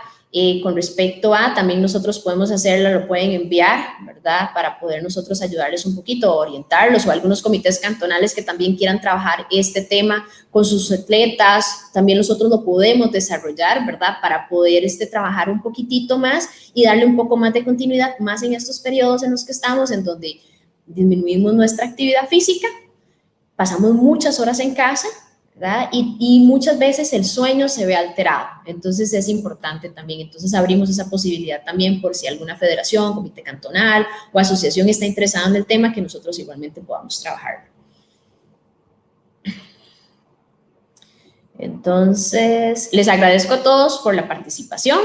con respecto a, también nosotros podemos hacerlo, lo pueden enviar, ¿verdad? Para poder nosotros ayudarles un poquito, orientarlos, o algunos comités cantonales que también quieran trabajar este tema con sus atletas, también nosotros lo podemos desarrollar, ¿verdad? Para poder trabajar un poquitito más y darle un poco más de continuidad, más en estos periodos en los que estamos, en donde disminuimos nuestra actividad física, pasamos muchas horas en casa, ¿verdad? Y muchas veces el sueño se ve alterado, entonces es importante también, entonces abrimos esa posibilidad también por si alguna federación, comité cantonal o asociación está interesada en el tema, que nosotros igualmente podamos trabajar. Entonces, les agradezco a todos por la participación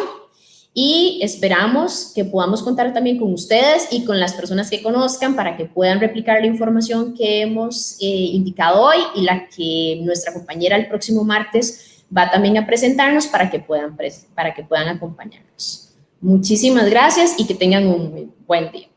y esperamos que podamos contar también con ustedes y con las personas que conozcan para que puedan replicar la información que hemos indicado hoy y la que nuestra compañera el próximo martes va también a presentarnos para que puedan acompañarnos. Muchísimas gracias y que tengan un muy buen día.